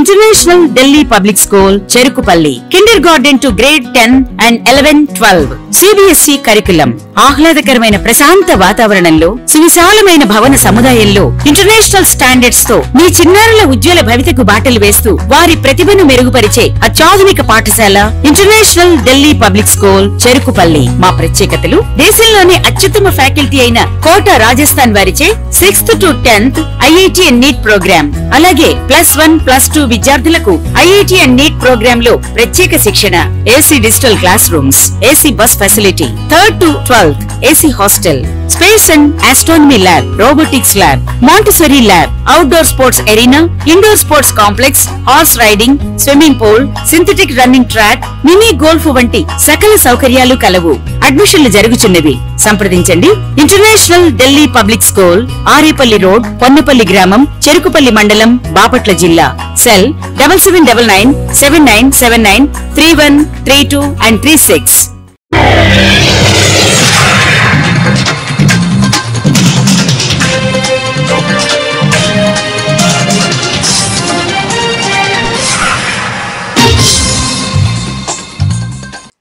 International Delhi public school Cherukupalli. Kindergarten to grade 10 and 11, 12 CBSE curriculum. ఆహ్లాదకరమైన ప్రశాంత వాతావరణంలో సువిశాలమైన భవన సముదాయంలో ఇంటర్నేషనల్ స్టాండర్డ్స్ తో మీ చిన్నారుల ఉజ్వల భవితకు బాటలు వేస్తూ వారి ప్రతిభను మెరుగుపరిచే అత్యాధునిక పాఠశాల international Delhi public school Cherukupalli. మా ప్రత్యేకతలు దేశంలోనే అత్యుత్తమ ఫ్యాకల్టీ అయిన కోట రాజస్థాన్ వారిచే 6th to 10th IIT and NEET program, అలాగే +1, +2 విద్యార్థులకు IIT and NEET ప్రోగ్రామ్ లో ప్రత్యేక శిక్షణ, AC digital classrooms, AC bus facility, 3rd to 12th AC hostel, space and astronomy lab, robotics lab, Montessori lab, outdoor sports arena, indoor sports complex, horse riding, swimming pool, synthetic running track, mini golf వంటి సకల సౌకర్యాలు కలవు. అడ్మిషన్లు జరుగుతున్నవి. సంప్రదించండి. International Delhi public school, Arepalli road, Ponnapalli గ్రామం, చెరుకుపల్లి మండలం, బాపట్ల జిల్లా. Cell 7799 7979 31 32 and 36.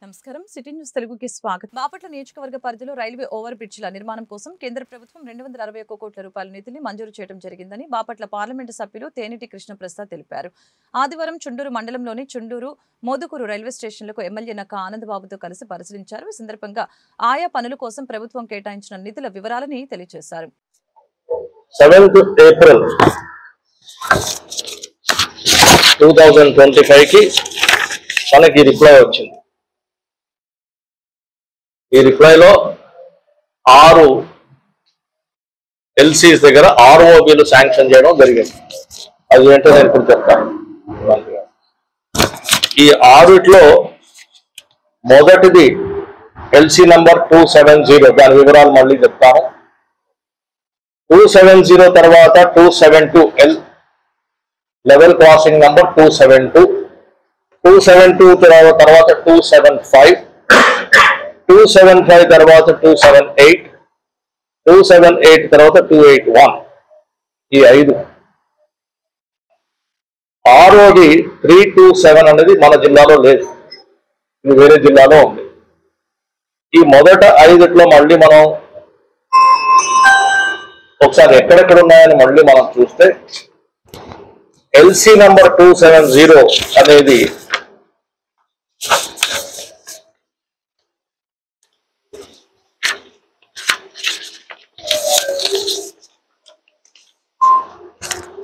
నమస్కారం, సిటీ న్యూస్ తెలుగుకి స్వాగతం. బాపట్ల నియోజకవర్గ పరిధిలో రైల్వే ఓవర్ బ్రిడ్జిల నిర్మాణం కోసం కేంద్ర ప్రభుత్వం 261 కోట్ల రూపాయల నిధిని మంజూరు చేయడం జరిగిందని బాపట్ల పార్లమెంటు సభ్యులు తేనిటి కృష్ణప్రసాద్ తెలిపారు. ఆదివారం చుండూరు మండలంలోని చుండూరు, మోదుకూరు రైల్వే స్టేషన్లకు ఎమ్మెల్యే నక్క ఆనందబాబుతో కలిసి పరిశీలించారు. ఈ సందర్భంగా ఆయా పనుల కోసం ప్రభుత్వం కేటాయించిన నిధుల వివరాలని తెలియజేశారు. 7th April 2025 కి మనకి రిప్లై వచ్చింది. ఈ రిప్లైలో 6 LCs దగ్గర ROBలు శాంక్షన్ చేయడం జరిగింది. అది ఏంటో నేను ఇప్పుడు చెప్తాను. ఈ 6లో మొదటిది LC నంబర్ 270, దాని వివరాలు మళ్ళీ చెప్తాను. 270 తర్వాత 272 లెవెల్ క్రాసింగ్ నంబర్ 272, 272 తర్వాత 275, 275 తర్వాత 278, 278 తర్వాత 281. ఈ 5. 6వది 327 అనేది మన జిల్లాలో లేదు, ఇది వేరే జిల్లాలో ఉంది. ఈ మొదట 5లో మళ్ళీ మనం ఒకసారి ఎక్కడెక్కడ ఉన్నాయని మళ్ళీ మనం చూస్తే LC నంబర్ 270 అనేది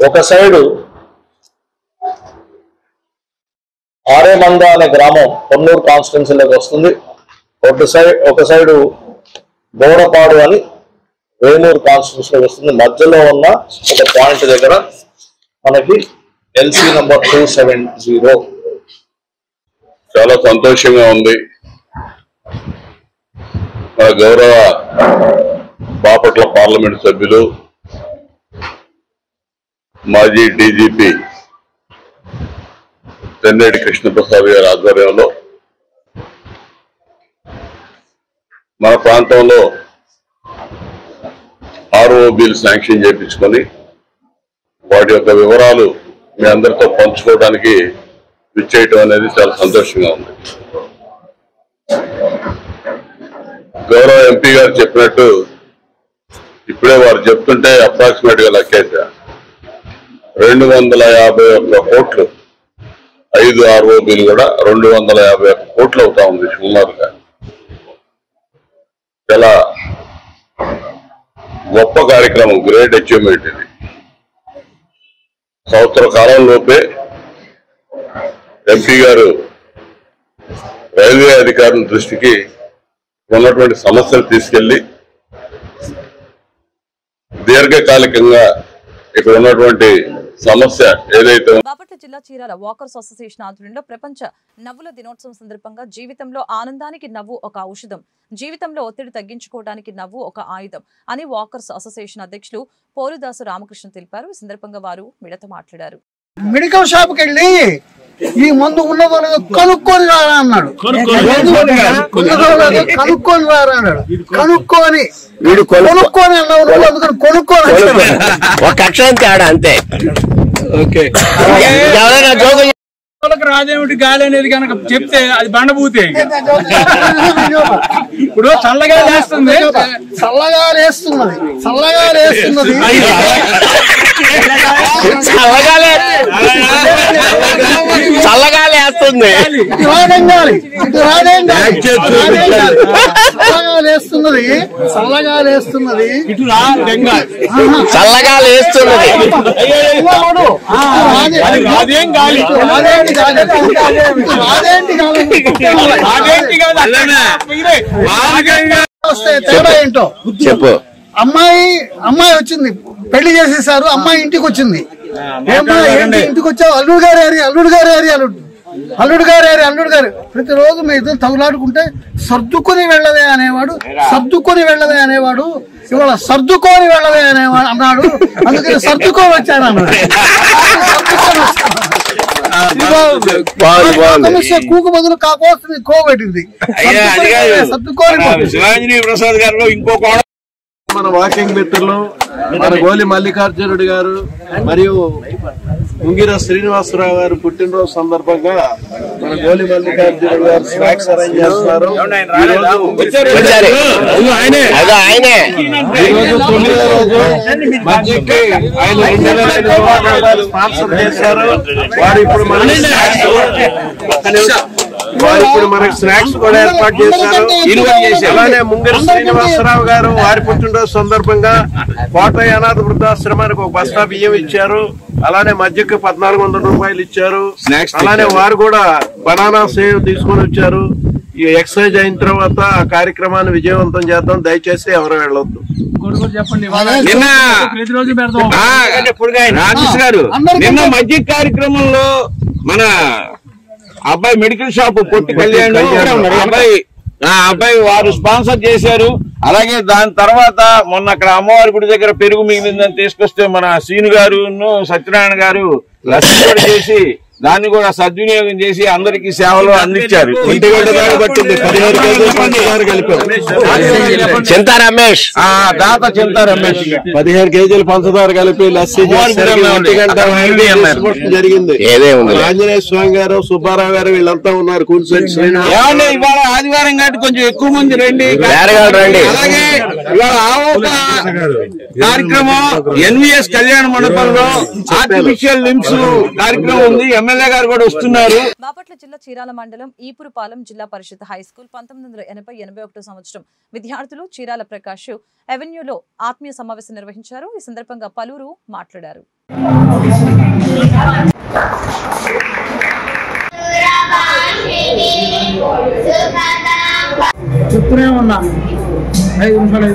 ఒక సైడు ఆరేమంద అనే గ్రామం పొన్నూరు కాన్స్టిట్యున్సీలోకి వస్తుంది. ఒక సైడు బోడపాడు అని వేమూరు కాన్స్టిట్యున్సీలోకి వస్తుంది. మధ్యలో ఉన్న ఒక పాయింట్ దగ్గర మనకి LC నంబర్ 270. చాలా సంతోషంగా ఉంది. మన గౌరవ బాపట్ల పార్లమెంట్ సభ్యులు, మాజీ DGP తెన్నేటి కృష్ణప్రసాద్ గారి ఆధ్వర్యంలో మన ప్రాంతంలో ROBలు శాంక్షన్ చేయించుకొని వాటి యొక్క వివరాలు మీ అందరితో పంచుకోవడానికి విచ్చేయటం అనేది చాలా సంతోషంగా ఉంది. గౌరవ MP గారు చెప్పినట్టు ఇప్పుడే వారు చెప్తుంటే అప్రాక్సిమేట్ గా లెక్కేసా 251 కోట్లు, 5 ROBలు కూడా 251 కోట్లు అవుతా ఉంది సుమారుగా. చాలా గొప్ప కార్యక్రమం, గ్రేట్ అచీవ్మెంట్ ఇది. సంవత్సర కాలంలోపే MP గారు రైల్వే అధికారుల దృష్టికి ఉన్నటువంటి సమస్యలు తీసుకెళ్లి దీర్ఘకాలికంగా ఇక్కడ ఉన్నటువంటి సమస్య ఏదైతే బాపట్ల జిల్లా చీరాల వాకర్స్ అసోసియేషన్ ఆధ్వర్యంలో ప్రపంచ నవ్వుల దినోత్సవం సందర్భంగా జీవితంలో ఆనందానికి నవ్వు ఒక ఔషధం, జీవితంలో ఒత్తిడి తగ్గించుకోవడానికి నవ్వు ఒక ఆయుధం అని వాకర్స్ అసోసియేషన్ అధ్యక్షులు పోరుదాసు రామకృష్ణ తెలిపారు. ఈ సందర్భంగా వారు మీడియాతో మాట్లాడారు. మెడికల్ షాప్కి వెళ్ళి ఈ మందు ఉన్నదో లేదో కనుక్కొని రారా అన్నాడు. కనుక్కొని రారా అన్నాడు. కనుక్కొని కొనుక్కొని అన్నావు, కొనుక్కొని ఒక అక్షరం తేడా అంతే. ఎవరైనా రాదేమిటి గాలి అనేది కనుక చెప్తే అది బండబూతే. ఇప్పుడు చల్లగా లేస్తుంది, చల్లగా లేస్తున్నది, చల్లగా లేస్తున్నది, చల్లగా లేస్తుంది, చల్లగా లేస్తున్నది, చల్లగా లేస్తున్నది, చల్లగా లేస్తున్నది. అదేం గాలి తేడా ఏంటో చెప్పు. అమ్మాయి వచ్చింది, పెళ్లి చేసేసారు, అమ్మాయి ఇంటికి వచ్చింది. ఇంటికి వచ్చావు, అల్లుడు గారు ప్రతిరోజు మీ ఇద్దరు తగులాడుకుంటే సర్దుకొని వెళ్ళవే అనేవాడు, ఇవాళ సర్దుకొని వెళ్ళవే అనేవాడు అన్నాడు. అందుకని సర్దుకొని వచ్చాను అన్నాడు. కూకు బదులు కాకోస్తుంది, కోబెట్టింది. సర్దుకొని శివాంజనీ ప్రసాద్ గారిలో ఇంకో మన వాకింగ్ మిత్రులు మన గోలి మల్లికార్జునుడు గారు మరియు ముంగిర శ్రీనివాసరావు గారు పుట్టినరోజు సందర్భంగా మన గోలి మల్లికార్జునుడు గారు స్నాక్స్ అరేంజ్ చేస్తున్నారు. ఈరోజు 9వ రోజు మధ్యకి ఆయన 2,500 స్పాన్సర్ చేశారు. వారు ఇప్పుడు మనకి స్నాక్స్ కూడా ఏర్పాటు చేశారు. అలానే ముంగిర శ్రీనివాసరావు గారు వారి పుట్టినరోజు సందర్భంగా కోటయ్య అనాథ వృద్ధాశ్రమానికి ఒక బస్తా బియ్యం ఇచ్చారు. అలానే మధ్యకి 1,400 రూపాయలు ఇచ్చారు. అలానే వారు కూడా బనానా సేవ్ తీసుకొని వచ్చారు. ఈ ఎక్సర్సైజ్ అయిన తర్వాత ఆ కార్యక్రమాన్ని విజయవంతం చేద్దాం. దయచేసి ఎవరు వెళ్ళొద్దు. రాజేష్ గారు నిన్న మధ్య కార్యక్రమంలో మన అబ్బాయి మెడికల్ షాప్ పొట్టి కళ్యాణ్ అబ్బాయి వారు స్పాన్సర్ చేశారు. అలాగే దాని తర్వాత మొన్న అక్కడ అమ్మవారి గుడి దగ్గర పెరుగు మిగిలిందని తీసుకొస్తే మన సీను గారు సత్యనారాయణ గారు లస్సీ కూడా చేసి దాన్ని కూడా సద్వినియోగం చేసి అందరికీ సేవలు అందించారు. చింతా రమేష్ దాత చింతా రమేష్ 15 కేజీల పంచదార కలిపి లస్సీ జరిగింది. ఆంజనేయ స్వామి గారు, సుబ్బారావు గారు వీళ్ళంతా ఉన్నారు. ఏమండి ఇవాళ ఆదివారం కాబట్టి కొంచెం ఎక్కువ మంది రండి. అలాగే ఇవాళ కార్యక్రమం ఎన్విఎస్ కళ్యాణ మండపంలో ఆర్టిఫిషియల్ లిమ్స్ కార్యక్రమం ఉంది. ఎమ్మెల్యే గారు కూడా వస్తున్నారు. బాపట్ల జిల్లా చీరాల మండలం ఈపురుపాలెం జిల్లా పరిషత్ హై స్కూల్ 1980-81 సంవత్సరం విద్యార్థులు చీరాల ప్రకాష్ అవెన్యూలో ఆత్మీయ సమావేశం నిర్వహించారు. ఈ సందర్భంగా పలువురు మాట్లాడారు. చెప్తూనే ఉన్నా 5 నిమిషాలు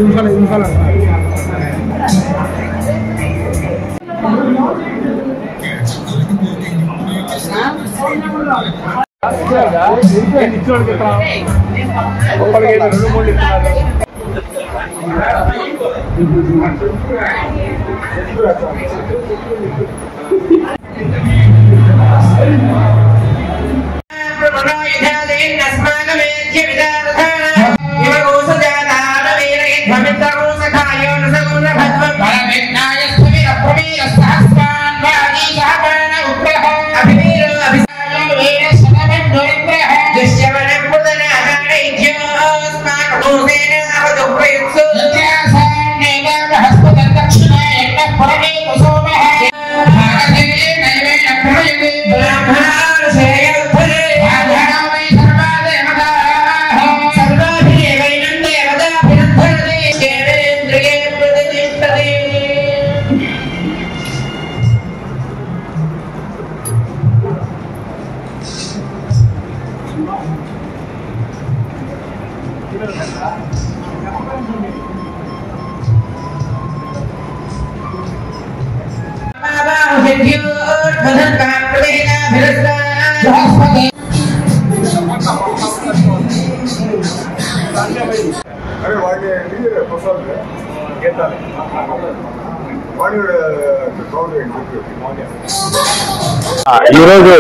ఈరోజు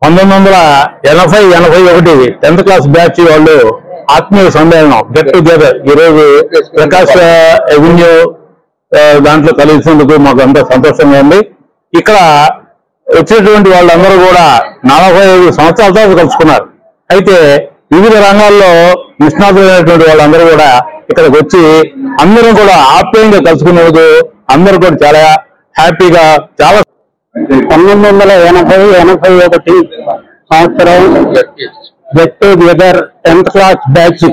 1980-81 10th క్లాస్ బ్యాచ్ వాళ్ళు ఆత్మీయ సమ్మేళనం గెట్ టుగెదర్ ఈరోజు ప్రకాష్ అవెన్యూ దాంట్లో కలిసినందుకు మాకు అంతా సంతోషంగా ఉంది. ఇక్కడ వచ్చినటువంటి వాళ్ళందరూ కూడా 45 సంవత్సరాలతో కలుసుకున్నారు. అయితే వివిధ రంగాల్లో నిష్ణాతులైనటువంటి వాళ్ళందరూ కూడా ఇక్కడికి వచ్చి అందరూ కూడా ఆప్యాయంగా కలుసుకునేందుకు అందరూ కూడా చాలా హ్యాపీగా చాలా 1980-81 సంవత్సరం get together 10th class batch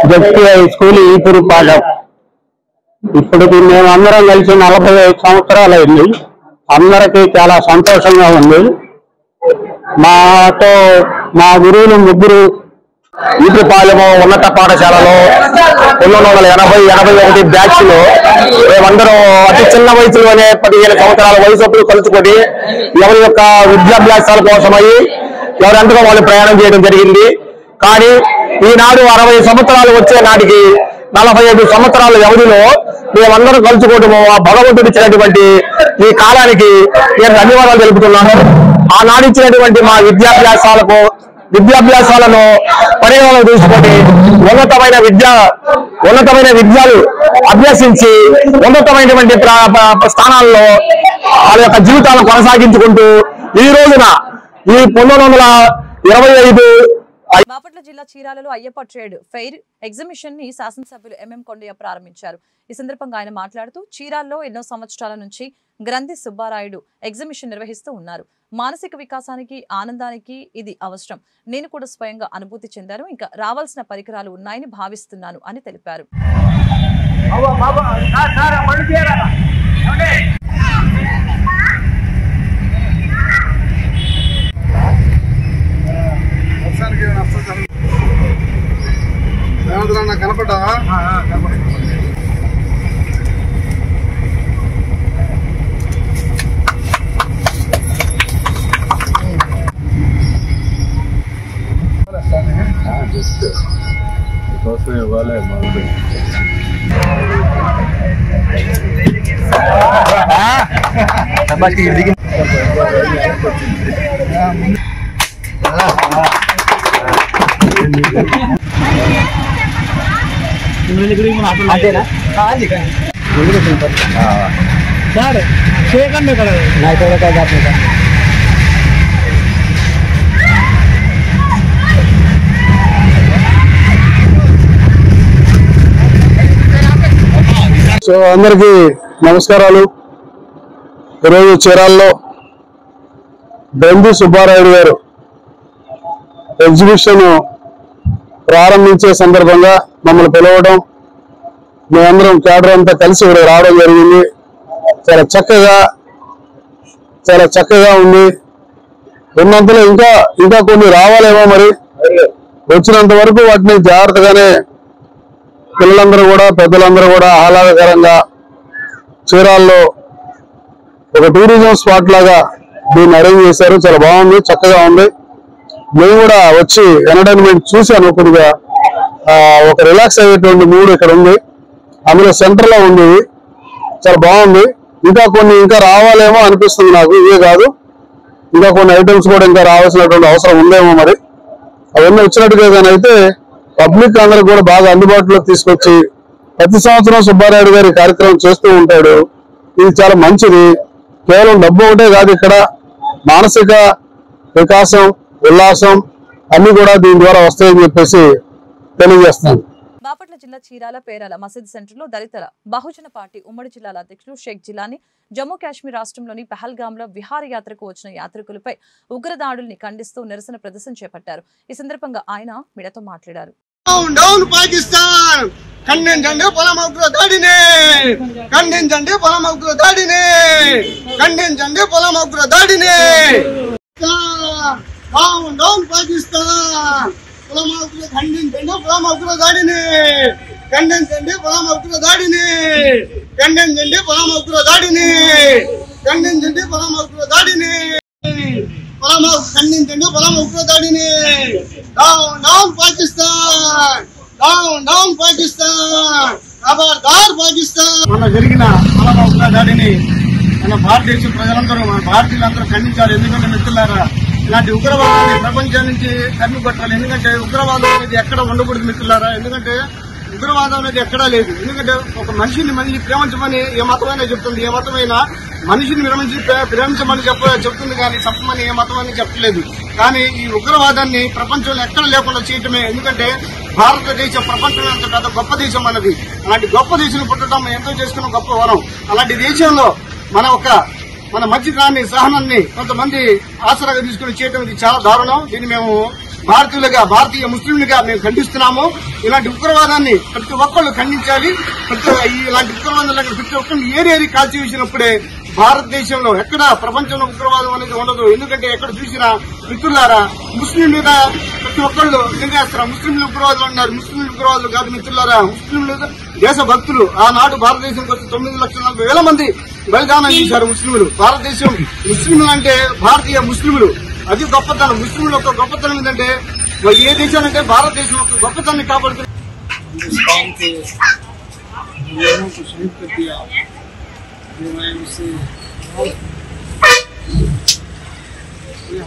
ZP school Eepurupalem. ఇప్పటికి మేము అందరం కలిసి 45 సంవత్సరాలు అయింది. అందరికీ చాలా సంతోషంగా ఉంది. మాతో మా గురువులు ముగ్గురు ఈపురుపాలెము ఉన్నత పాఠశాలలో 1980-81 బ్యాచ్ లో మేమందరం అతి చిన్న వయసులోనే 15 సంవత్సరాల వయసు కలుసుకొని ఎవరి యొక్క విద్యాభ్యాసాల కోసమై ఎవరంతగా వాళ్ళు ప్రయాణం చేయడం జరిగింది. కానీ ఈనాడు 60 సంవత్సరాలు వచ్చే నాటికి 45 సంవత్సరాల వ్యవధిలో మేమందరం కలుసుకోవటము ఆ భగవంతుడు ఇచ్చినటువంటి ఈ కాలానికి నేను ధన్యవాదాలు తెలుపుతున్నాను. ఆనాడు ఇచ్చినటువంటి మా విద్యాభ్యాసాలను పరిగణలో తీసుకొని ఉన్నతమైన విద్యలు అభ్యసించి ఉన్నతమైనటువంటి స్థానాల్లో వాళ్ళ యొక్క జీవితాలను కొనసాగించుకుంటూ ఈ రోజున ఈ 1925 బాపట్ల జిల్లా చీరాలలో అయ్యప్ప ట్రేడ్ ఫెయిర్ ఎగ్జిబిషన్ ని శాసనసభ్యులు ఎంఎం కొండయ్య ప్రారంభించారు. ఈ సందర్భంగా ఆయన మాట్లాడుతూ చీరాల్లో ఎన్నో సంవత్సరాల నుంచి గ్రంథి సుబ్బారాయుడు ఎగ్జిబిషన్ నిర్వహిస్తూ ఉన్నారు. మానసిక వికాసానికి ఆనందానికి ఇది అవసరం. నేను కూడా స్వయంగా అనుభూతి చెందాను. ఇంకా రావాల్సిన పరికరాలు ఉన్నాయని భావిస్తున్నాను అని తెలిపారు. కనపడ్డా కోసం ఇవ్వాలి మాకు అంతేనా సార్ చేయకండి కదా సో అందరికీ నమస్కారాలు. ఈరోజు చీరాల్లో గ్రంథి సుబ్బారాయుడు గారు ఎగ్జిబిషన్ ప్రారంభించే సందర్భంగా మమ్మల్ని పిలవడం, మేమందరం క్యాడర్ అంతా కలిసి ఇక్కడ రావడం జరిగింది. చాలా చక్కగా ఉంది. ఉన్నంతలో ఇంకా కొన్ని రావాలేమో, మరి వచ్చినంత వరకు వాటిని జాగ్రత్తగానే పిల్లలందరూ కూడా పెద్దలందరూ కూడా ఆహ్లాదకరంగా చీరాల్లో ఒక టూరిజం స్పాట్ లాగా దీన్ని అరేంజ్ చేశారు. చాలా బాగుంది, చక్కగా ఉంది. మేము కూడా వచ్చి ఎంటర్టైన్మెంట్ చూశాను. కొద్దిగా ఒక రిలాక్స్ అయ్యేటువంటి మూడ్ ఇక్కడ ఉంది. అందులో సెంటర్ లో ఉంది, చాలా బాగుంది. ఇంకా రావాలేమో అనిపిస్తుంది నాకు. ఇవే కాదు, ఇంకా కొన్ని ఐటమ్స్ కూడా ఇంకా రావాల్సినటువంటి అవసరం ఉందేమో. మరి అవన్నీ వచ్చినట్టుగా కానీ అయితే పబ్లిక్ అందరికి కూడా బాగా అందుబాటులోకి తీసుకొచ్చి ప్రతి సంవత్సరం సుబ్బారాయుడు గారి కార్యక్రమం చేస్తూ ఉంటాడు. ఇది చాలా మంచిది. కేవలం డబ్బు ఒకటే కాదు, ఇక్కడ మానసిక వికాసం, ఉల్లాసం అన్ని కూడా దీని ద్వారా వస్తాయని చెప్పేసి తెలియజేస్తాను. బాపట్ల జిల్లా చీరాల పేరాల మసీద్ సెంటర్ లో దళితుల బహుజన పార్టీ ఉమ్మడి జిల్లాల అధ్యక్షులు షేక్ జిలానీ జమ్మూ కాశ్మీర్ రాష్ట్రంలోని పహల్గామ్ లో విహారయాత్రకు వచ్చిన యాత్రికులపై ఉగ్రదాడుల్ని ఖండిస్తూ నిరసన ప్రదర్శన చేపట్టారు. ఈ సందర్భంగా ఆయన మీడియాతో మాట్లాడారు. ఖండించండి పొలం ఉగ్రదాడిని, ఖండించండి పొలం ఉగ్రదాడిని, ఖండించండి పొలం ఉగ్రదాడిని. డౌన్ పాకిస్తాన్, ఖండించండి పొలం ఉగ్రదాడిని, ఖండించండి పొలం ఉగ్రదాడిని, ఖండించండి పొలం ఉగ్రదాడిని, ఖండించండి పొలం ఉగ్రదాడిని, ఖండించండి పొలం ఉగ్రదాడిని. డౌన్ పాకిస్తాన్, డౌన్ పాకిస్తాన్, ఖబర్దార్ పాకిస్తాన్. మొన్న జరిగిన పొలం ఉగ్రదాడిని మన భారతదేశ ప్రజలందరూ, మన భారతీయులందరూ ఖండించాలి. ఎందుకంటే మిత్రులారా, ఇలాంటి ఉగ్రవాదాన్ని ప్రపంచం నుంచి తరిమికొట్టాలి. ఎందుకంటే ఉగ్రవాదం అనేది ఎక్కడ ఉండకూడదు మిత్రులారా. ఎందుకంటే ఉగ్రవాదం అనేది ఎక్కడా లేదు. ఎందుకంటే ఒక మనిషిని ప్రేమించమని ఏ మతమైనా చెప్తుంది. ఏ మతమైనా మనిషిని ప్రేమించమని చెప్తుంది కానీ చెప్పమని ఏ మతం అని చెప్పలేదు. కానీ ఈ ఉగ్రవాదాన్ని ప్రపంచంలో ఎక్కడ లేకుండా చేయటమే. ఎందుకంటే భారతదేశం ప్రపంచంలో అంత పెద్ద గొప్ప దేశం అన్నది. అలాంటి గొప్ప దేశం పుట్టడం ఎంతో చేసుకున్న గొప్ప వరం. అలాంటి దేశంలో మన మధ్యకాన్ని సహనాన్ని కొంతమంది ఆసరాగా తీసుకుని చేయడం ఇది చాలా దారుణం. దీన్ని మేము భారతీయ ముస్లింలుగా మేము ఖండిస్తున్నాము. ఇలాంటి ఉగ్రవాదాన్ని ప్రతి ఒక్కళ్ళు ఖండించాలి. ఇలాంటి ఉగ్రవాదాన్ని ప్రతి ఒక్కళ్ళు ఏరి కాల్చివేసినప్పుడే భారతదేశంలో ఎక్కడ ప్రపంచంలో ఉగ్రవాదం అనేది ఉండదు. ఎందుకంటే ఎక్కడ చూసినా మిత్రులారా ముస్లిం మీద ప్రతి ఒక్కళ్ళు నిందేస్తారు. ముస్లింలు ఉగ్రవాదులు అన్నారు. ముస్లింలు ఉగ్రవాదులు కాదు మిత్రులారా, ముస్లింలు దేశభక్తులు. ఆనాడు భారతదేశంకి వచ్చి 9,40,000 మంది బలిదానం చేశారు ముస్లింలు. భారతదేశం ముస్లింలు అంటే భారతీయ ముస్లింలు. అది గొప్పతనం. ముస్లింల యొక్క గొప్పతనం ఏంటంటే ఏ దేశాలంటే భారతదేశం యొక్క గొప్పతనాన్ని కాపాడుతుంది.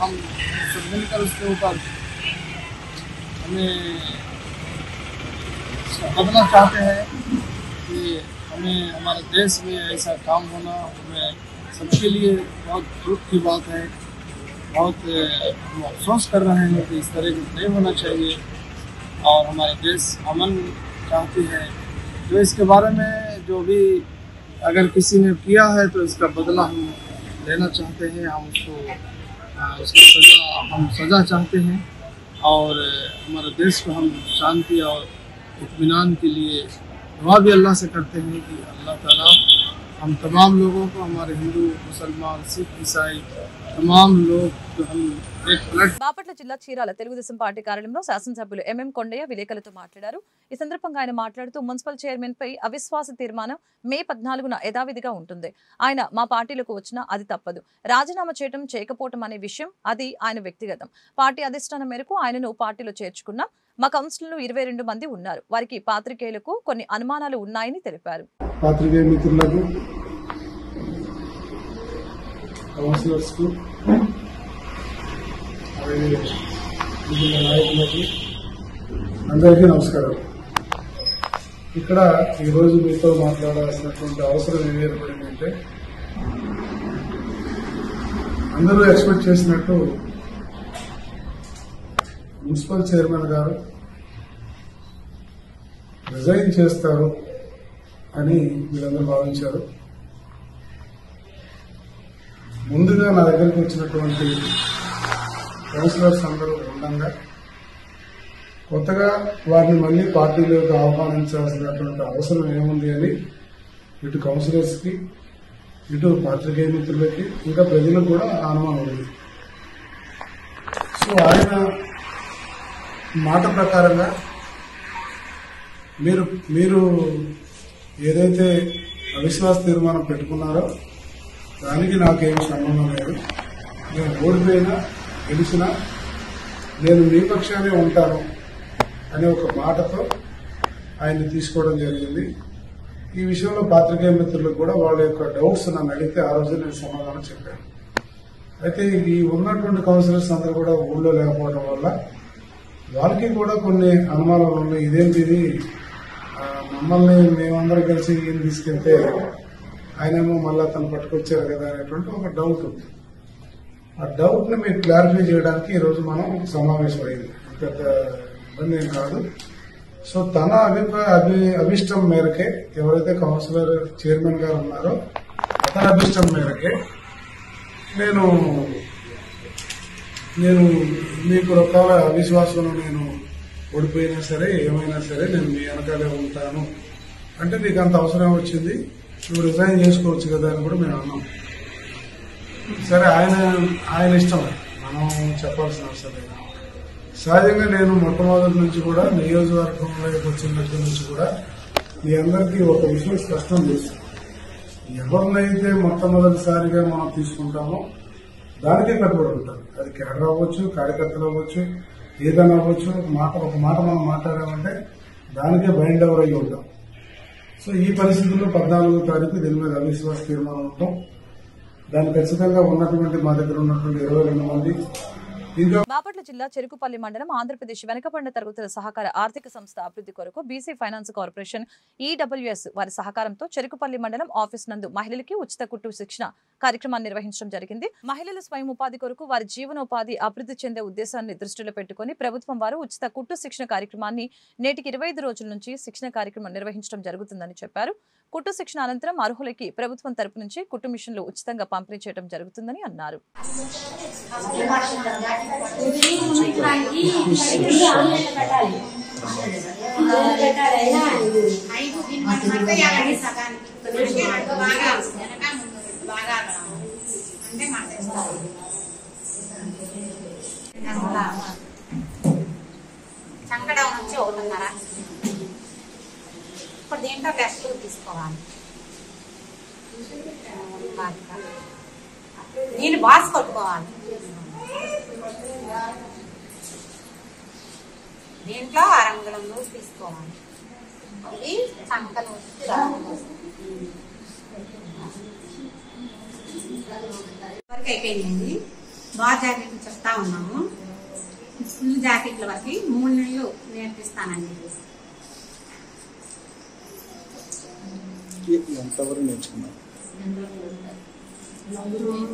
हम सब मिलकर उसके ऊपर हमें बदलना चाहते हैं कि हमें हमारे देश में ऐसा काम होना हमें सबके लिए बहुत दुख की बात है। बहुत हम अफसोस कर रहे हैं कि इस तरह की नहीं होना चाहिए और हमारे देश अमन चाहती है। तो इसके बारे में जो भी अगर किसी ने किया है तो इसका बदला हम लेना चाहते हैं। हम उसकी सज़ा चाहते हैं और हमारे देश को हम शांति और इत्मीनान के लिए दुआ भी अल्लाह से करते हैं कि अल्लाह ताला हम तमाम लोगों को, हमारे हिंदू मुसलमान सिख ईसाई तमाम लोग जो हम బాపట్ల జిల్లా చీరాల తెలుగుదేశం పార్టీ కార్యాలయంలో శాసనసభ్యులు ఎంఎం కొండయ్య విలేకరులతో మాట్లాడారు. ఈ సందర్భంగా ఆయన మాట్లాడుతూ మున్సిపల్ చైర్మన్ పై అవిశ్వాస తీర్మానం మే 14న యథావిధిగా ఉంటుంది. ఆయన మా పార్టీలోకి వచ్చినా అది తప్పదు. రాజీనామా చేయడం చేయకపోవటం అనే విషయం అది ఆయన వ్యక్తిగతం. పార్టీ అధిష్టానం మేరకు ఆయనను పార్టీలో చేర్చుకున్నాం. మా కౌన్సిలర్లు 22 మంది ఉన్నారు. వారికి పాత్రికేయులకు కొన్ని అనుమానాలు ఉన్నాయని తెలిపారు. పాత్రికేయ మిత్రులకు, కౌన్సిలర్స్ కు, నాయకులకు అందరికీ నమస్కారం. ఇక్కడ ఈరోజు మీతో మాట్లాడాల్సినటువంటి అవసరం ఏం ఏర్పడిందంటే, అందరూ ఎక్స్పెక్ట్ చేసినట్టు మున్సిపల్ చైర్మన్ గారు రిజైన్ చేస్తారు అని వీళ్ళందరూ భావించారు. ముందుగా నా దగ్గరికి వచ్చినటువంటి కౌన్సిలర్స్ అందరూ ఉండగా కొత్తగా వారిని మళ్లీ పార్టీలోకి ఆహ్వానించాల్సినటువంటి అవసరం ఏముంది అని ఇటు కౌన్సిలర్స్ కి, ఇటు పాత్రికేయ మిత్రులకి, ఇంకా ప్రజలకు కూడా అనుమానం ఉంది. సో ఆయన మాట ప్రకారంగా మీరు ఏదైతే అవిశ్వాస తీర్మానం పెట్టుకున్నారో దానికి నాకేం సంబంధం లేదు. నేను ఓడిపోయినా గెలిచినా నేను మీ పక్షానే ఉంటాను అనే ఒక మాటతో ఆయన్ని తీసుకోవడం జరిగింది. ఈ విషయంలో పాత్రికేయ మిత్రులకు కూడా వాళ్ళ యొక్క డౌట్స్ నన్ను అడిగితే ఆ రోజు నేను సమాధానం చెప్పాను. అయితే ఈ ఉన్నటువంటి కౌన్సిలర్స్ అందరూ కూడా ఊళ్ళో లేకపోవడం వల్ల వాళ్ళకి కూడా కొన్ని అనుమానాలు ఉన్నాయి. ఇదేంటిది, మమ్మల్ని మేమందరం కలిసి ఈయన తీసుకెళ్తే ఆయనేమో మళ్ళా తను పట్టుకొచ్చారు కదా అనేటువంటి ఒక డౌట్ ఉంది. ఆ డౌట్ ని మీకు క్లారిఫై చేయడానికి ఈరోజు మనం సమావేశం అయింది. పెద్ద ఇబ్బంది ఏం కాదు. సో తన అభిష్టం మేరకే, ఎవరైతే కౌన్సిలర్ చైర్మన్ గారు ఉన్నారో అతని అభిష్టం మేరకే నేను మీకు రకాల అవిశ్వాసంలో నేను ఓడిపోయినా సరే ఏమైనా సరే నేను మీ వెనకాలే ఉంటాను అంటే నీకు అంత అవసరం వచ్చింది, నువ్వు రిజైన్ చేసుకోవచ్చు కదా అని కూడా మేము అన్నాం. సరే ఆయన ఇష్టం, మనం చెప్పాల్సిన అవసరం లేదు. సహజంగా నేను మొట్టమొదటి నుంచి కూడా నియోజకవర్గంలోకి వచ్చిన దగ్గర నుంచి కూడా మీ అందరికీ ఒక విషయం స్పష్టం చేస్తాను. ఎవరినైతే మొట్టమొదటిసారిగా మనం తీసుకుంటామో దానికే కట్టుబడి ఉంటాం. అది కేడర్ అవ్వచ్చు, కార్యకర్తలు అవ్వచ్చు, ఏదైనా అవ్వచ్చు. ఒక మాట మనం మాట్లాడామంటే దానికే బైండ్ ఓవర్ అయ్యి ఉంటాం. సో ఈ పరిస్థితుల్లో 14వ తారీఖు దీని మీద అవిశ్వాస తీర్మానం ఉంటాం. దాన్ని ఖచ్చితంగా ఉన్నటువంటి మా దగ్గర ఉన్నటువంటి 22 మంది బాపట్ల జిల్లా చెరుకుపల్లి మండలం ఆంధ్రప్రదేశ్ వెనుకబడిన తరగతుల సహకార ఆర్థిక సంస్థ అభివృద్ధి కొరకు బీసీ ఫైనాన్స్ కార్పొరేషన్ ఈడబ్ల్యూఎస్ వారి సహకారంతో చెరుకుపల్లి మండలం ఆఫీస్ నందు మహిళలకి ఉచిత కుట్టు శిక్షణ కార్యక్రమాన్ని నిర్వహించడం జరిగింది. మహిళల స్వయం ఉపాధి కొరకు వారి జీవనోపాధి అభివృద్ధి చెందే ఉద్దేశాన్ని దృష్టిలో పెట్టుకుని ప్రభుత్వం వారు ఉచిత కుట్టు శిక్షణ కార్యక్రమాన్ని నేటికి 25 రోజుల నుంచి శిక్షణ కార్యక్రమం నిర్వహించడం జరుగుతుందని చెప్పారు. కుట్టు శిక్షణ అనంతరం అర్హులకి ప్రభుత్వం తరపు నుంచి కుట్టు మిషన్లు ఉచితంగా పంపిణీ చేయడం జరుగుతుందని అన్నారు. సంకటం నుంచి 1.5 ఇప్పుడు దీంట్లో టెస్ట్ తీసుకోవాలి. నేను బాస్ కొట్టుకోవాలి. దీంట్లో 6 అంగుళం లూజ్ తీసుకోవాలి. ఇది సంక లూజ్ వరకు అయిపోయింది. బాగా జాకెట్లు చెప్తా ఉన్నాము. ఫుల్ జాకెట్ల వరకు 3 నెలలు నేర్పిస్తానండి.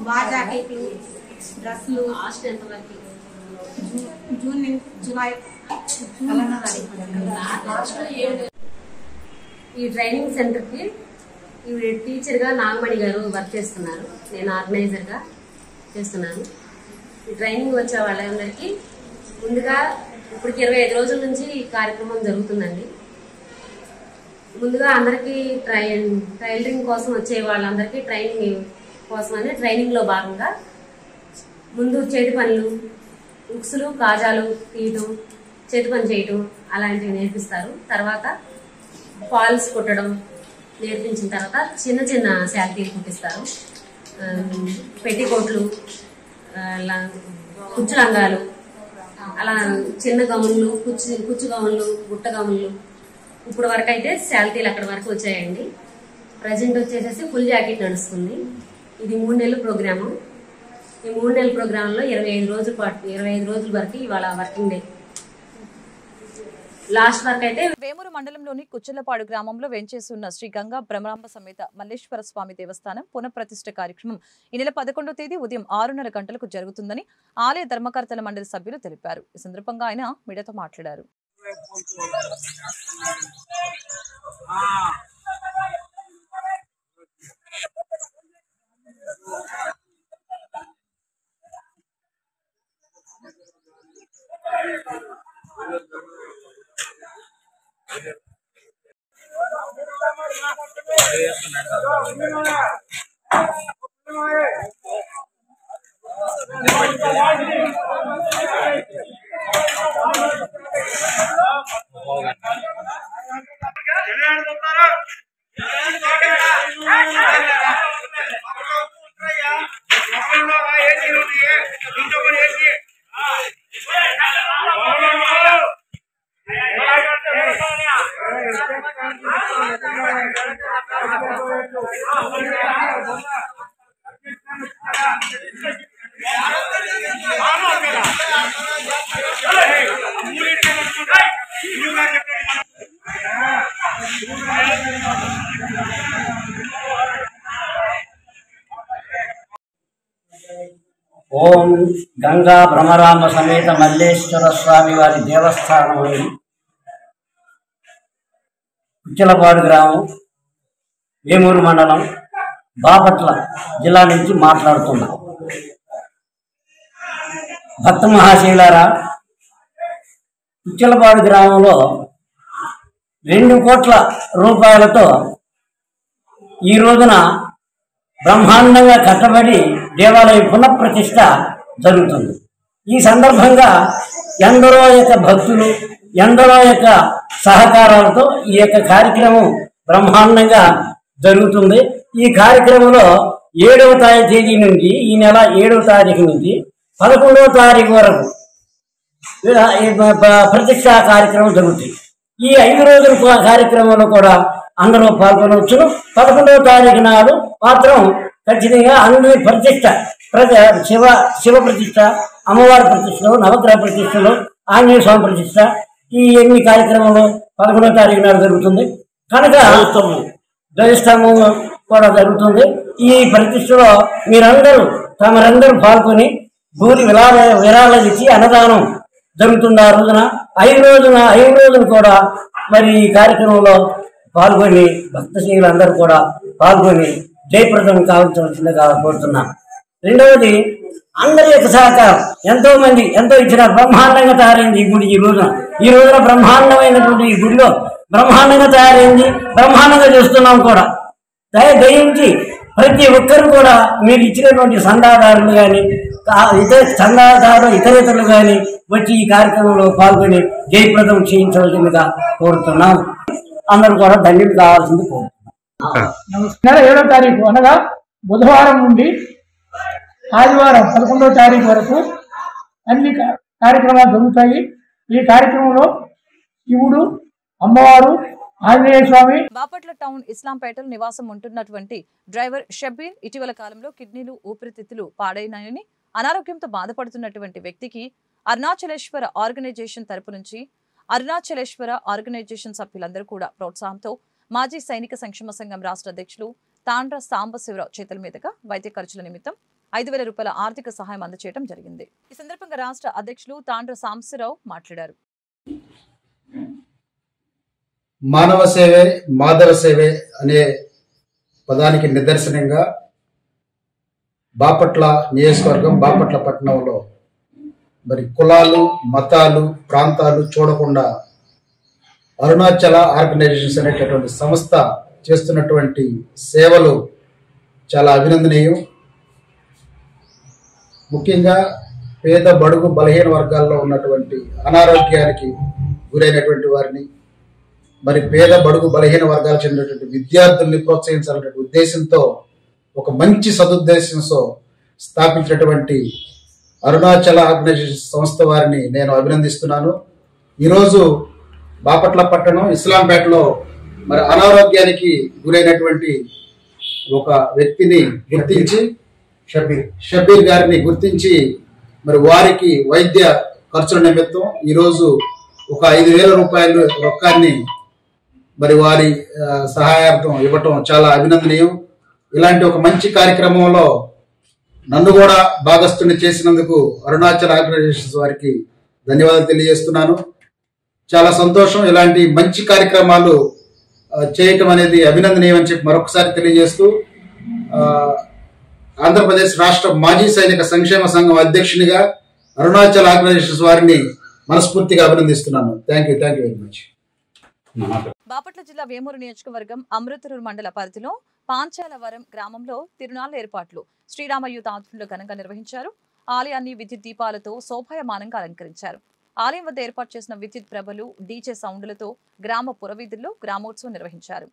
బాగా జాకెట్లు డ్రెస్సులు జూన్ జూలై ఈ ట్రైనింగ్ సెంటర్కి ఈవిడ టీచర్గా నాగమణి గారు వర్క్ చేస్తున్నారు. నేను ఆర్గనైజర్గా చేస్తున్నాను. ఈ ట్రైనింగ్ వచ్చే వాళ్ళందరికీ ముందుగా ఇప్పటికి 25 రోజుల నుంచి ఈ కార్యక్రమం జరుగుతుందండి. ముందుగా అందరికీ టైలరింగ్ కోసం వచ్చే వాళ్ళందరికీ ట్రైనింగ్ కోసమని ట్రైనింగ్లో భాగంగా ముందు చేతి పనులు, ఉక్సులు, కాజాలు తీయటం, చేతి పని చేయటం అలాంటివి నేర్పిస్తారు. తర్వాత ఫాల్స్ కుట్టడం నేర్పించిన తర్వాత చిన్న చిన్న శారీలు కుట్టిస్తారు. పెట్టికోట్లు, కుచ్చు రంగాలు, అలా చిన్న గౌన్లు, కుచ్చు గౌన్లు, గుట్ట గౌన్లు. ఇప్పుడు వరకు అయితే శాలరీలు అక్కడ వరకు వచ్చాయండి. ప్రజెంట్ వచ్చేసేసి ఫుల్ జాకెట్ నడుస్తుంది. ఇది 3 నెలల ప్రోగ్రాము. ఈ 3 నెలల ప్రోగ్రాంలో 25 రోజుల వరకు ఇవాళ వర్కింగ్ డే. లాస్ట్ వరకు అయితే వేమూరు మండలంలోని కుచ్చలపాడు గ్రామంలో వెంచేసి ఉన్న శ్రీ గంగా భ్రమరాంబ సమేత మల్లేశ్వర స్వామి దేవస్థానం పునఃప్రతిష్ఠ కార్యక్రమం ఈ నెల 11వ తేదీ ఉదయం 6:30 గంటలకు జరుగుతుందని ఆలయ ధర్మకర్తల మండలి సభ్యులు తెలిపారు. ఈ సందర్భంగా ఆయన మీడియాతో మాట్లాడారు. ఓం గంగా భ్రమరాంబ సమేత మల్లేశ్వర స్వామి వారి దేవస్థానం కుచ్చలపాడు గ్రామం, వేమూరు మండలం, బాపట్ల జిల్లా నుంచి మాట్లాడుతున్నాం. భక్త మహాశైలారా, కుచ్చలపాడు గ్రామంలో 2 కోట్ల రూపాయలతో ఈ రోజున బ్రహ్మాండంగా కట్టబడి దేవాలయం పునఃప్రతిష్ఠ జరుగుతుంది. ఈ సందర్భంగా ఎందరో యొక్క భక్తులు, ఎందరో యొక్క సహకారాలతో ఈ యొక్క కార్యక్రమం బ్రహ్మాండంగా జరుగుతుంది. ఈ కార్యక్రమంలో 7వ తేదీ నుంచి, ఈ నెల 7వ తారీఖు నుంచి 11వ తారీఖు వరకు ప్రతిష్ఠా కార్యక్రమం జరుగుతుంది. ఈ 5 రోజుల కార్యక్రమంలో కూడా అందరూ పాల్గొనవచ్చును. 11వ తారీఖు నాడు మాత్రం ఖచ్చితంగా అందరి ప్రతిష్ట, శివ ప్రతిష్ట, అమ్మవారి ప్రతిష్టలు, నవగ్రహ ప్రతిష్టలు, ఆంజనేయ స్వామి ప్రతిష్ట, ఈ ఎన్ని కార్యక్రమాలు 11వ తారీఖు నాడు జరుగుతుంది. కనుక ధ్వజస్తంభం కూడా జరుగుతుంది. ఈ ప్రతిష్టలో తమరందరూ పాల్గొని భూరి విరాళాలు ఇచ్చి అన్నదానం జరుగుతుంది. ఆ రోజున 5 రోజులు కూడా మరి ఈ కార్యక్రమంలో పాల్గొని భక్తశీలందరూ కూడా పాల్గొని జయప్రదం కావాల్సిందిగా కోరుతున్నాం. రెండవది అందరి యొక్క సహకారం. ఎంతో మంది ఎంతో ఇచ్చిన బ్రహ్మాండంగా తయారైంది ఈ గుడి. ఈ రోజున బ్రహ్మాండమైనటువంటి ఈ గుడిలో బ్రహ్మాండంగా తయారైంది, బ్రహ్మాండంగా చేస్తున్నాం కూడా. దయించి ప్రతి ఒక్కరు కూడా మీరు ఇచ్చినటువంటి చందాదారులు కానీ ఇతరేతరులు కానీ వచ్చి ఈ కార్యక్రమంలో పాల్గొని జయప్రదం చేయించవలసిందిగా కోరుతున్నాం. అందరూ కూడా ధన్యులు కావాల్సింది కోరుతున్నాం. నెల 7వ తారీఖు అనగా బుధవారం నుండి ఆదివారం 11వ తారీఖు వరకు అన్ని కార్యక్రమాలు జరుగుతాయి. ఈ కార్యక్రమంలో శివుడు, అమ్మవారు, ఆంజనేయ స్వామి. బాపట్ల టౌన్ ఇస్లాంపేటలో నివాసం ఉంటున్నటువంటి డ్రైవర్ షబ్బీర్ ఇటీవల కాలంలో కిడ్నీలు, ఊపిరితిత్తులు పాడైనాయని అనారోగ్యంతో బాధపడుతున్నటువంటి వ్యక్తికి అరుణాచలేశ్వర ఆర్గనైజేషన్ తరపు నుంచి అరుణాచలేశ్వర ఆర్గనైజేషన్ సభ్యులందరూ కూడా ప్రోత్సాహంతో మాజీ సైనిక సంక్షేమ సంఘం రాష్ట్ర అధ్యక్షులు తాండ్ర సాంబశివరావు చేతుల మీదుగా వైద్య ఖర్చుల నిమిత్తం 5,000 రూపాయల ఆర్థిక సహాయం అందజేయడం జరిగింది. ఈ సందర్భంగా రాష్ట్ర అధ్యక్షులు తాండ్ర సాంబశివరావు మాట్లాడారు. మానవ సేవే మాధవ సేవే అనే పదానికి నిదర్శనంగా బాపట్ల నియోజకవర్గం, బాపట్ల పట్టణంలో మరి కులాలు, మతాలు, ప్రాంతాలు చూడకుండా అరుణాచల ఆర్గనైజేషన్స్ అనేటటువంటి సంస్థ చేస్తున్నటువంటి సేవలు చాలా అభినందనీయం. ముఖ్యంగా పేద, బడుగు, బలహీన వర్గాల్లో ఉన్నటువంటి అనారోగ్యానికి గురైనటువంటి వారిని, మరి పేద, బడుగు, బలహీన వర్గాలకు చెందినటువంటి విద్యార్థుల్ని ప్రోత్సహించాలనే ఉద్దేశంతో ఒక మంచి సదుద్దేశంతో స్థాపించినటువంటి అరుణాచల ఆర్గనైజేషన్ సంస్థ వారిని నేను అభినందిస్తున్నాను. ఈరోజు బాపట్ల పట్టణం ఇస్లాంపేటలో మరి అనారోగ్యానికి గురైనటువంటి ఒక వ్యక్తిని గుర్తించి షబ్బీర్ గారిని గుర్తించి మరి వారికి వైద్య ఖర్చుల నిమిత్తం ఈరోజు ఒక 5,000 రూపాయలు రొక్కాన్ని మరి వారి సహాయార్థం ఇవ్వటం చాలా అభినందనీయం. ఇలాంటి ఒక మంచి కార్యక్రమంలో నన్ను కూడా భాగస్థుని చేసినందుకు అరుణాచల్ ఆర్గనైజేషన్స్ వారికి ధన్యవాదాలు తెలియజేస్తున్నాను. చాలా సంతోషం. ఇలాంటి మంచి కార్యక్రమాలు చేయటం అనేది అభినందనీయం అని చెప్పి మరొకసారి తెలియజేస్తూ ఆంధ్రప్రదేశ్ రాష్ట్ర మాజీ సైనిక సంక్షేమ సంఘం అధ్యక్షునిగా అరుణాచల్ ఆర్గనైజేషన్స్ వారిని మనస్ఫూర్తిగా అభినందిస్తున్నాను. Thank you very much. Bapatla జిల్లా వేమూరు నియోజకవర్గం అమృతూరు మండల పరిధిలో పాంచాలవరం గ్రామంలో తిరునాళ్ల ఏర్పాట్లు శ్రీరామ యూత్ ఆధ్వర్యంలో ఘనంగా నిర్వహించారు. ఆలయాన్ని విద్యుత్ దీపాలతో శోభాయమానంగా అలంకరించారు. ఆలయం వద్ద ఏర్పాటు చేసిన విద్యుత్ ప్రభలు, డీజే సౌండ్లతో గ్రామ పురవీధుల్లో గ్రామోత్సవం నిర్వహించారు.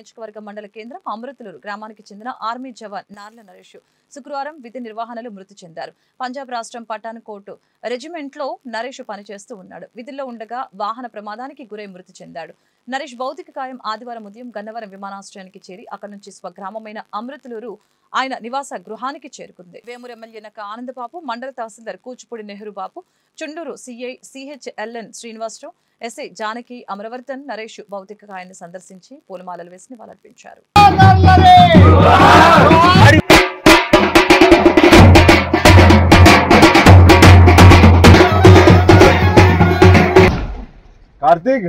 నియోజకవర్గ మండల కేంద్రం అమృతులూరు గ్రామానికి చెందిన ఆర్మీ జవాన్ నార్ల నరేష్ శుక్రవారం విధి నిర్వహణలో మృతి చెందారు. పంజాబ్ రాష్ట్రం పఠాన్కోట్ రెజిమెంట్ లో నరేష్ పనిచేస్తూ ఉన్నాడు. విధుల్లో ఉండగా వాహన ప్రమాదానికి గురై మృతి చెందాడు. నరేష్ భౌతిక కాయం ఆదివారం ఉదయం గన్నవరం విమానాశ్రయానికి చేరి అక్కడి నుంచి స్వగ్రామమైన అమృతులూరు ఆయన నివాస గృహానికి చేరుకుంది. వేమూరు ఎమ్మెల్యే నక్క ఆనందబాబు, మండల తహసీల్దార్ కూచిపూడి నెహ్రూ బాబు, చుండూరు సిఐ సిహెచ్ఎల్ఎన్ శ్రీనివాసరావు, ఎస్ఐ జానకి అమరవర్ధన్ నరేష్ భౌతిక కాయాన్ని సందర్శించి పూలమాలలు వేసి నివాళులర్పించారు. కార్తీక్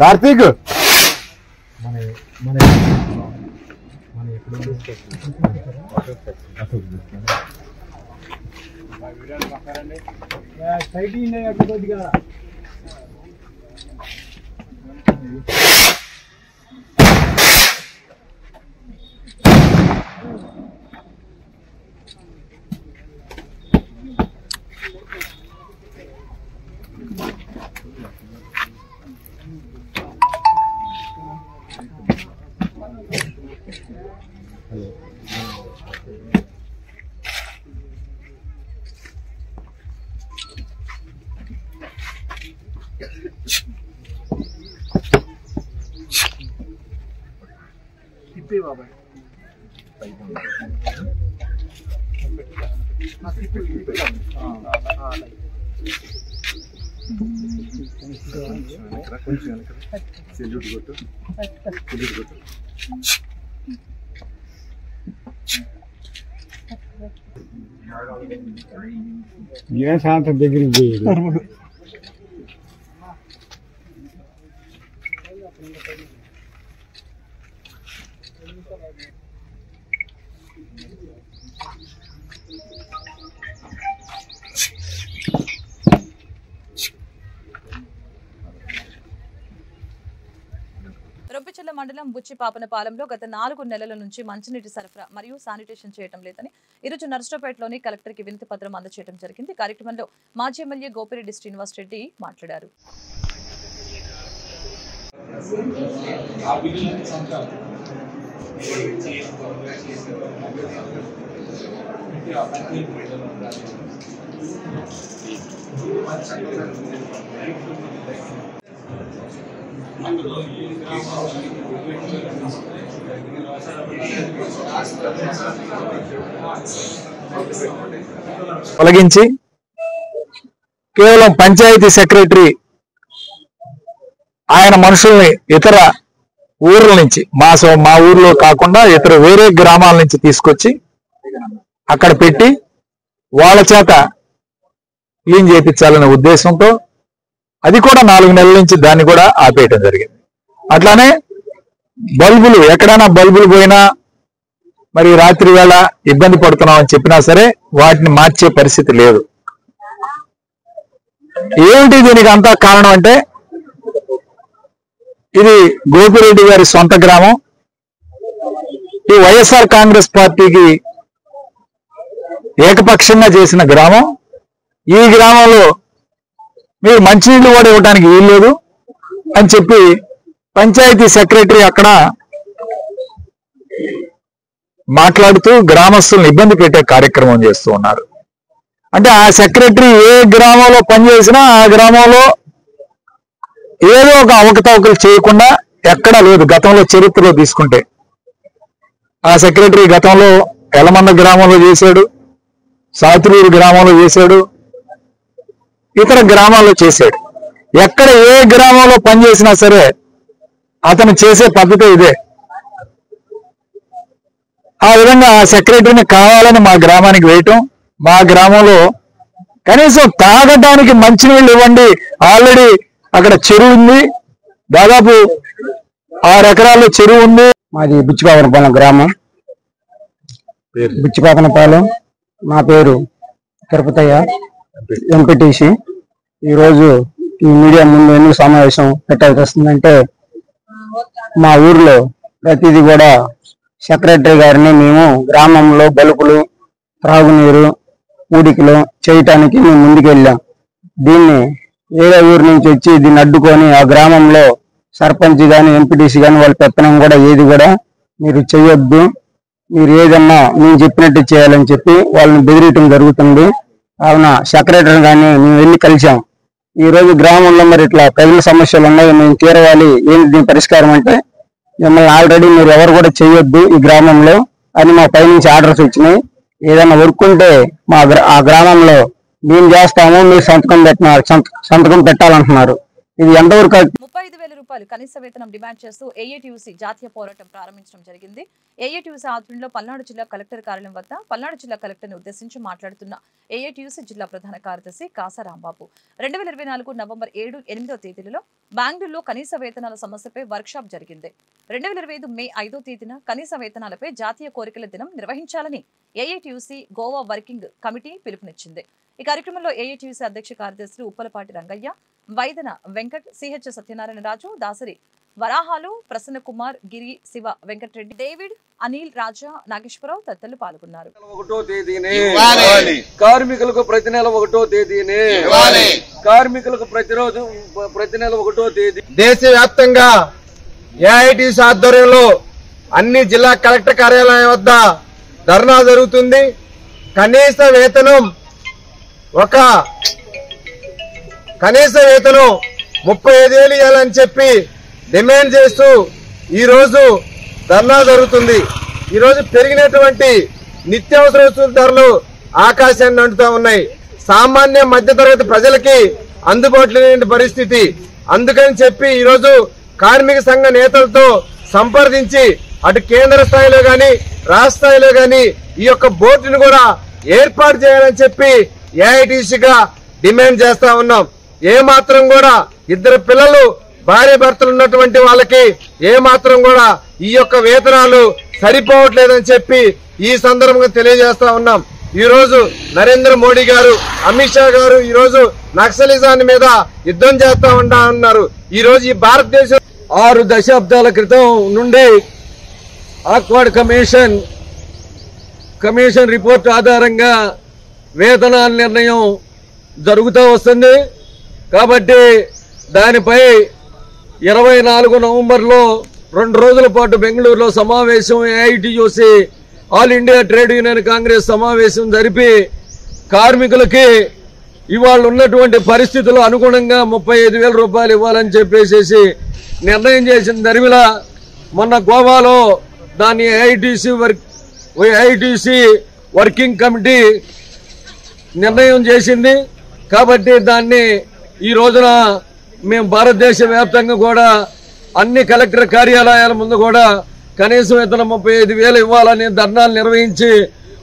కార్తీక్ శాంతం దగ్గరికి పోయేది. రొంపిచెర్ల మండలం బుచ్చిపాపనపాలెంలో గత 4 నెలల నుంచి మంచినీటి సరఫరా మరియు శానిటేషన్ చేయడం లేదని ఈరోజు నర్సరావుపేటలోని కలెక్టర్కి వినతి పత్రం అందజేయడం జరిగింది. కార్యక్రమంలో మాజీ ఎమ్మెల్యే గోపిరెడ్డి శ్రీనివాస్ రెడ్డి మాట్లాడారు. తొలగించి కేవలం పంచాయతీ సెక్రటరీ ఆయన మనుషుల్ని ఇతర ఊర్ల నుంచి మా ఊర్లో కాకుండా ఇతర వేరే గ్రామాల నుంచి తీసుకొచ్చి అక్కడ పెట్టి వాళ్ళ చేత క్లీన్ చేయించాలనే ఉద్దేశంతో అది కూడా 4 నెలల నుంచి దాన్ని కూడా ఆపేయటం జరిగింది. అట్లానే బల్బులు ఎక్కడైనా బల్బులు పోయినా మరి రాత్రి వేళ ఇబ్బంది పడుతున్నామని చెప్పినా సరే వాటిని మార్చే పరిస్థితి లేదు. ఏమిటి దీనికి అంతా కారణం అంటే ఇది గోపిరెడ్డి గారి సొంత గ్రామం. ఈ వైఎస్ఆర్ కాంగ్రెస్ పార్టీకి ఏకపక్షంగా చేసిన గ్రామం. ఈ గ్రామంలో మీరు మంచినీళ్లు కూడా ఇవ్వడానికి వీల్లేదు అని చెప్పి పంచాయతీ సెక్రటరీ అక్కడ మాట్లాడుతూ గ్రామస్తులను ఇబ్బంది పెట్టే కార్యక్రమం చేస్తూ ఉన్నారు. అంటే ఆ సెక్రటరీ ఏ గ్రామంలో పనిచేసినా ఆ గ్రామంలో ఏదో ఒక అవకతవకలు చేయకుండా ఎక్కడా లేదు. గతంలో చరిత్రలో తీసుకుంటే ఆ సెక్రటరీ గతంలో ఎలమంద గ్రామంలో చేశాడు, సాతులూరు గ్రామంలో చేశాడు, ఇతర గ్రామాల్లో చేశాడు. ఎక్కడ ఏ గ్రామంలో పనిచేసినా సరే అతను చేసే పద్ధతి ఇదే. ఆ విధంగా ఆ సెక్రటరీని కావాలని మా గ్రామానికి వేయటం, మా గ్రామంలో కనీసం తాగడానికి మంచినీళ్ళు ఇవ్వండి. ఆల్రెడీ అక్కడ చెరువు ఉంది, దాదాపు 6 ఎకరాల్లో చెరువు ఉంది. మాది బుచ్చిపాపనపాలెం గ్రామం, బుచ్చిపాపనపాలెం. నా పేరు తిరుపతయ్య, ఎంపీటీసీ. ఈరోజు ఈ మీడియా ముందు ఎందుకు సమావేశం పెట్టాల్సి వస్తుందంటే మా ఊర్లో ప్రతిదీ కూడా సెక్రటరీ గారిని మేము గ్రామంలో బల్బులు, త్రాగునీరు, ఊడికలు చేయటానికి మేము ముందుకెళ్ళాం. దీన్ని వేరే ఊరు నుంచి వచ్చి దీన్ని అడ్డుకొని ఆ గ్రామంలో సర్పంచ్ కానీ ఎంపీటీసీ కానీ వాళ్ళ పెత్తనం కూడా ఏది కూడా మీరు చేయొద్దు, మీరు ఏదన్నా మేము చెప్పినట్టు చేయాలని చెప్పి వాళ్ళని బెదిరియటం జరుగుతుంది. కావున సెక్రటరీ కానీ మేము వెళ్ళి కలిసాం. ఈ రోజు గ్రామంలో మరి ఇట్లా ప్రజల సమస్యలు ఉన్నాయి, మేము తీరవాలి, ఏంటి దీని పరిష్కారం అంటే మిమ్మల్ని ఆల్రెడీ మీరు ఎవరు కూడా చేయొద్దు ఈ గ్రామంలో అని మా పైనుంచి ఆర్డర్స్ వచ్చినాయి. ఏదైనా వర్క్ ఉంటే ఆ గ్రామంలో మేము చేస్తాము, మీరు సంతకం పెట్టాలంటున్నారు. ఇది ఎంతవరకు 35,000 రూపాయలు కనీస వేతనం డిమాండ్ చేస్తూ ఏఐటీయూసీ జాతీయ పోరాటం ప్రారంభించడం జరిగింది. ఏఐటీయూసీ ఆధ్వర్యంలో పల్నాడు జిల్లా కలెక్టర్ కార్యాలయం వద్ద పల్నాడు జిల్లా కలెక్టర్ని ఉద్దేశించి మాట్లాడుతున్న ఏఐటీయూసీ జిల్లా ప్రధాన కార్యదర్శి కాసా రాంబాబు 2024 నవంబర్ 7, 8వ తేదీలలో బెంగళూరులో కనీస వేతనాల సమస్యపై వర్క్షాప్ జరిగింది. 2025 మే 5వ తేదీన కనీస వేతనాలపై జాతీయ కోరికల దినం నిర్వహించాలని ఏఐటీయూసీ గోవా వర్కింగ్ కమిటీ పిలుపునిచ్చింది. ఈ కార్యక్రమంలో ఏఐటీయూసీ అధ్యక్ష కార్యదర్శులు ఉప్పలపాటి రంగయ్య, వైదన వెంకట్, సిహెచ్ సత్యనారాయణ రాజు, దాసరి వరాహాలు, ప్రసన్న కుమార్, గిరి, శివ వెంకటరెడ్డి, డేవిడ్, అనిల్, రాజా, నాగేశ్వరరావు తదితరులు పాల్గొన్నారు. 1వ తేదీనే కార్మికులకు ప్రతి నెల 1వ తేదీనే కార్మికులకు ప్రతిరోజు ప్రతి నెల 1వ తేదీ దేశవ్యాప్తంగా ఏఐటీసీ ఆధ్వర్యంలో అన్ని జిల్లా కలెక్టర్ కార్యాలయం వద్ద ధర్నా జరుగుతుంది. కనీస వేతనం 35,000 ఇవ్వాలని చెప్పి డిమాండ్ చేస్తూ ఈ రోజు ధర్నా జరుగుతుంది. ఈ రోజు పెరిగినటువంటి నిత్యావసర వస్తువుల ధరలు ఆకాశాన్ని అంటుతా ఉన్నాయి. సామాన్య మధ్యతరగతి ప్రజలకి అందుబాటులో లేని పరిస్థితి. అందుకని చెప్పి ఈ రోజు కార్మిక సంఘ నేతలతో సంప్రదించి అటు కేంద్ర స్థాయిలో గాని రాష్ట్ర స్థాయిలో గాని ఈ యొక్క బోర్డును కూడా ఏర్పాటు చేయాలని చెప్పి ఏఐటీసీగా డిమాండ్ చేస్తా ఉన్నాం. ఏ మాత్రం కూడా ఇద్దరు పిల్లలు భార్య భర్తలు ఉన్నటువంటి వాళ్ళకి ఏ మాత్రం కూడా ఈ యొక్క వేతనాలు సరిపోవట్లేదని చెప్పి ఈ సందర్భంగా తెలియజేస్తా ఉన్నాం. ఈ రోజు నరేంద్ర మోడీ గారు, అమిత్ షా గారు ఈ రోజు నక్సలిజాన్ని మీద యుద్ధం చేస్తా ఉన్నారు. ఈ రోజు ఈ భారతదేశం 6 దశాబ్దాల క్రితం నుండి ఆక్వార్డ్ కమిషన్ రిపోర్ట్ ఆధారంగా వేతనాల నిర్ణయం జరుగుతూ వస్తుంది. కాబట్టి దానిపై 24 నవంబర్లో 2 రోజుల పాటు బెంగళూరులో సమావేశం, AITUC all India trade union Congress సమావేశం జరిపి కార్మికులకి ఇవాళ ఉన్నటువంటి పరిస్థితులు అనుగుణంగా 35,000 రూపాయలు ఇవ్వాలని చెప్పేసి నిర్ణయం చేసిన దరిమిలా మొన్న గోవాలో దాన్ని ఏఐటీసీ వర్కింగ్ కమిటీ నిర్ణయం చేసింది. కాబట్టి దాన్ని ఈ రోజున మేము భారతదేశ వ్యాప్తంగా కూడా అన్ని కలెక్టర్ కార్యాలయాల ముందు కూడా కనీసం వేతనం 35,000 ఇవ్వాలని ధర్నాలు నిర్వహించి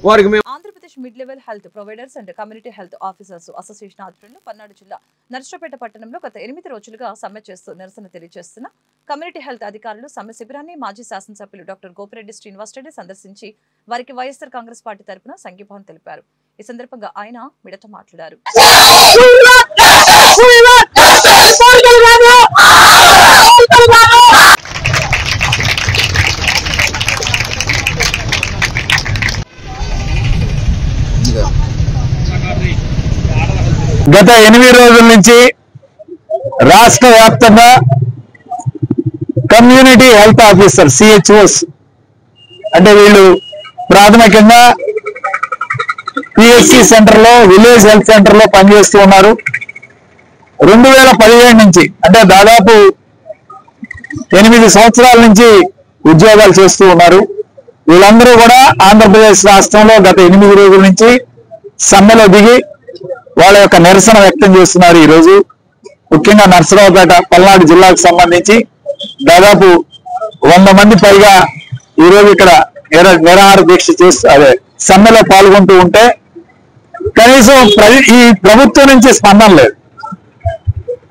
వారికి మేము Andhra Pradesh mid level health providers and community health officers association ఆధ్వర్యంలో పల్నాడు జిల్లా నర్సరావుపేట పట్టణంలో గత 8 రోజులుగా సమ్మె చేస్తూ నిరసన తెలియజేస్తున్న కమ్యూనిటీ హెల్త్ అధికారులు సమ్మె శిబిరాన్ని మాజీ శాసనసభ్యులు డాక్టర్ గోపిరెడ్డి శ్రీనివాసరెడ్డి సందర్శించి వారికి వైఎస్ఆర్ కాంగ్రెస్ పార్టీ తరఫున సంఘీభావం తెలిపారు. ఈ సందర్భంగా ఆయన మీడియాతో మాట్లాడారు. గత 8 రోజుల నుంచి రాష్ట్ర వ్యాప్తంగా కమ్యూనిటీ హెల్త్ ఆఫీసర్ సిహెచ్ఓస్ అంటే వీళ్ళు ప్రాథమికంగా పిఎస్సి సెంటర్ లో, విలేజ్ హెల్త్ సెంటర్ లో పనిచేస్తూ ఉన్నారు. 2017 నుంచి అంటే దాదాపు 8 సంవత్సరాల నుంచి ఉద్యోగాలు చేస్తూ ఉన్నారు. వీళ్ళందరూ కూడా ఆంధ్రప్రదేశ్ రాష్ట్రంలో గత 8 రోజుల నుంచి సమ్మెలో దిగి వాళ్ళ యొక్క నిరసన వ్యక్తం చేస్తున్నారు. ఈ రోజు ముఖ్యంగా నర్సరావుపేట పల్నాడు జిల్లాకు సంబంధించి దాదాపు 100 మంది పైగా ఈ రోజు ఇక్కడ నిరాహార దీక్ష చేస్తూ సమ్మెలో పాల్గొంటూ ఉంటే కనీసం ఈ ప్రభుత్వం నుంచి స్పందన లేదు.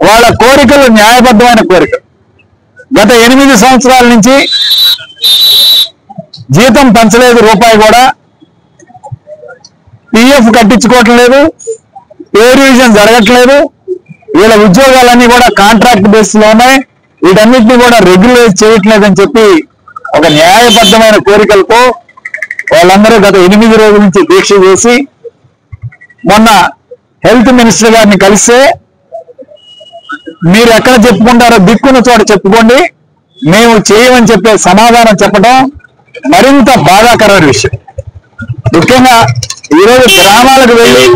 వాళ్ళ కోరికలు న్యాయబద్ధమైన కోరికలు. గత 8 సంవత్సరాల నుంచి జీతం పెంచలేదు, రూపాయి కూడా. పిఎఫ్ కట్టించుకోవటం లేదు, పే రివిజన్ జరగట్లేదు. వీళ్ళ ఉద్యోగాలన్నీ కూడా కాంట్రాక్ట్ బేస్ లో ఉన్నాయి. వీటన్నిటిని కూడా రెగ్యులైజ్ చేయట్లేదని చెప్పి ఒక న్యాయబద్ధమైన కోరికలతో వాళ్ళందరూ గత 8 రోజుల నుంచి దీక్ష చేసి మొన్న హెల్త్ మినిస్టర్ గారిని కలిస్తే మీరు ఎక్కడ చెప్పుకుంటారో దిక్కున్న చోట చెప్పుకోండి, మేము చేయమని చెప్పే సమాధానం చెప్పడం మరింత బాధాకరమైన విషయం. ముఖ్యంగా ఈరోజు గ్రామాలకు వెళ్ళి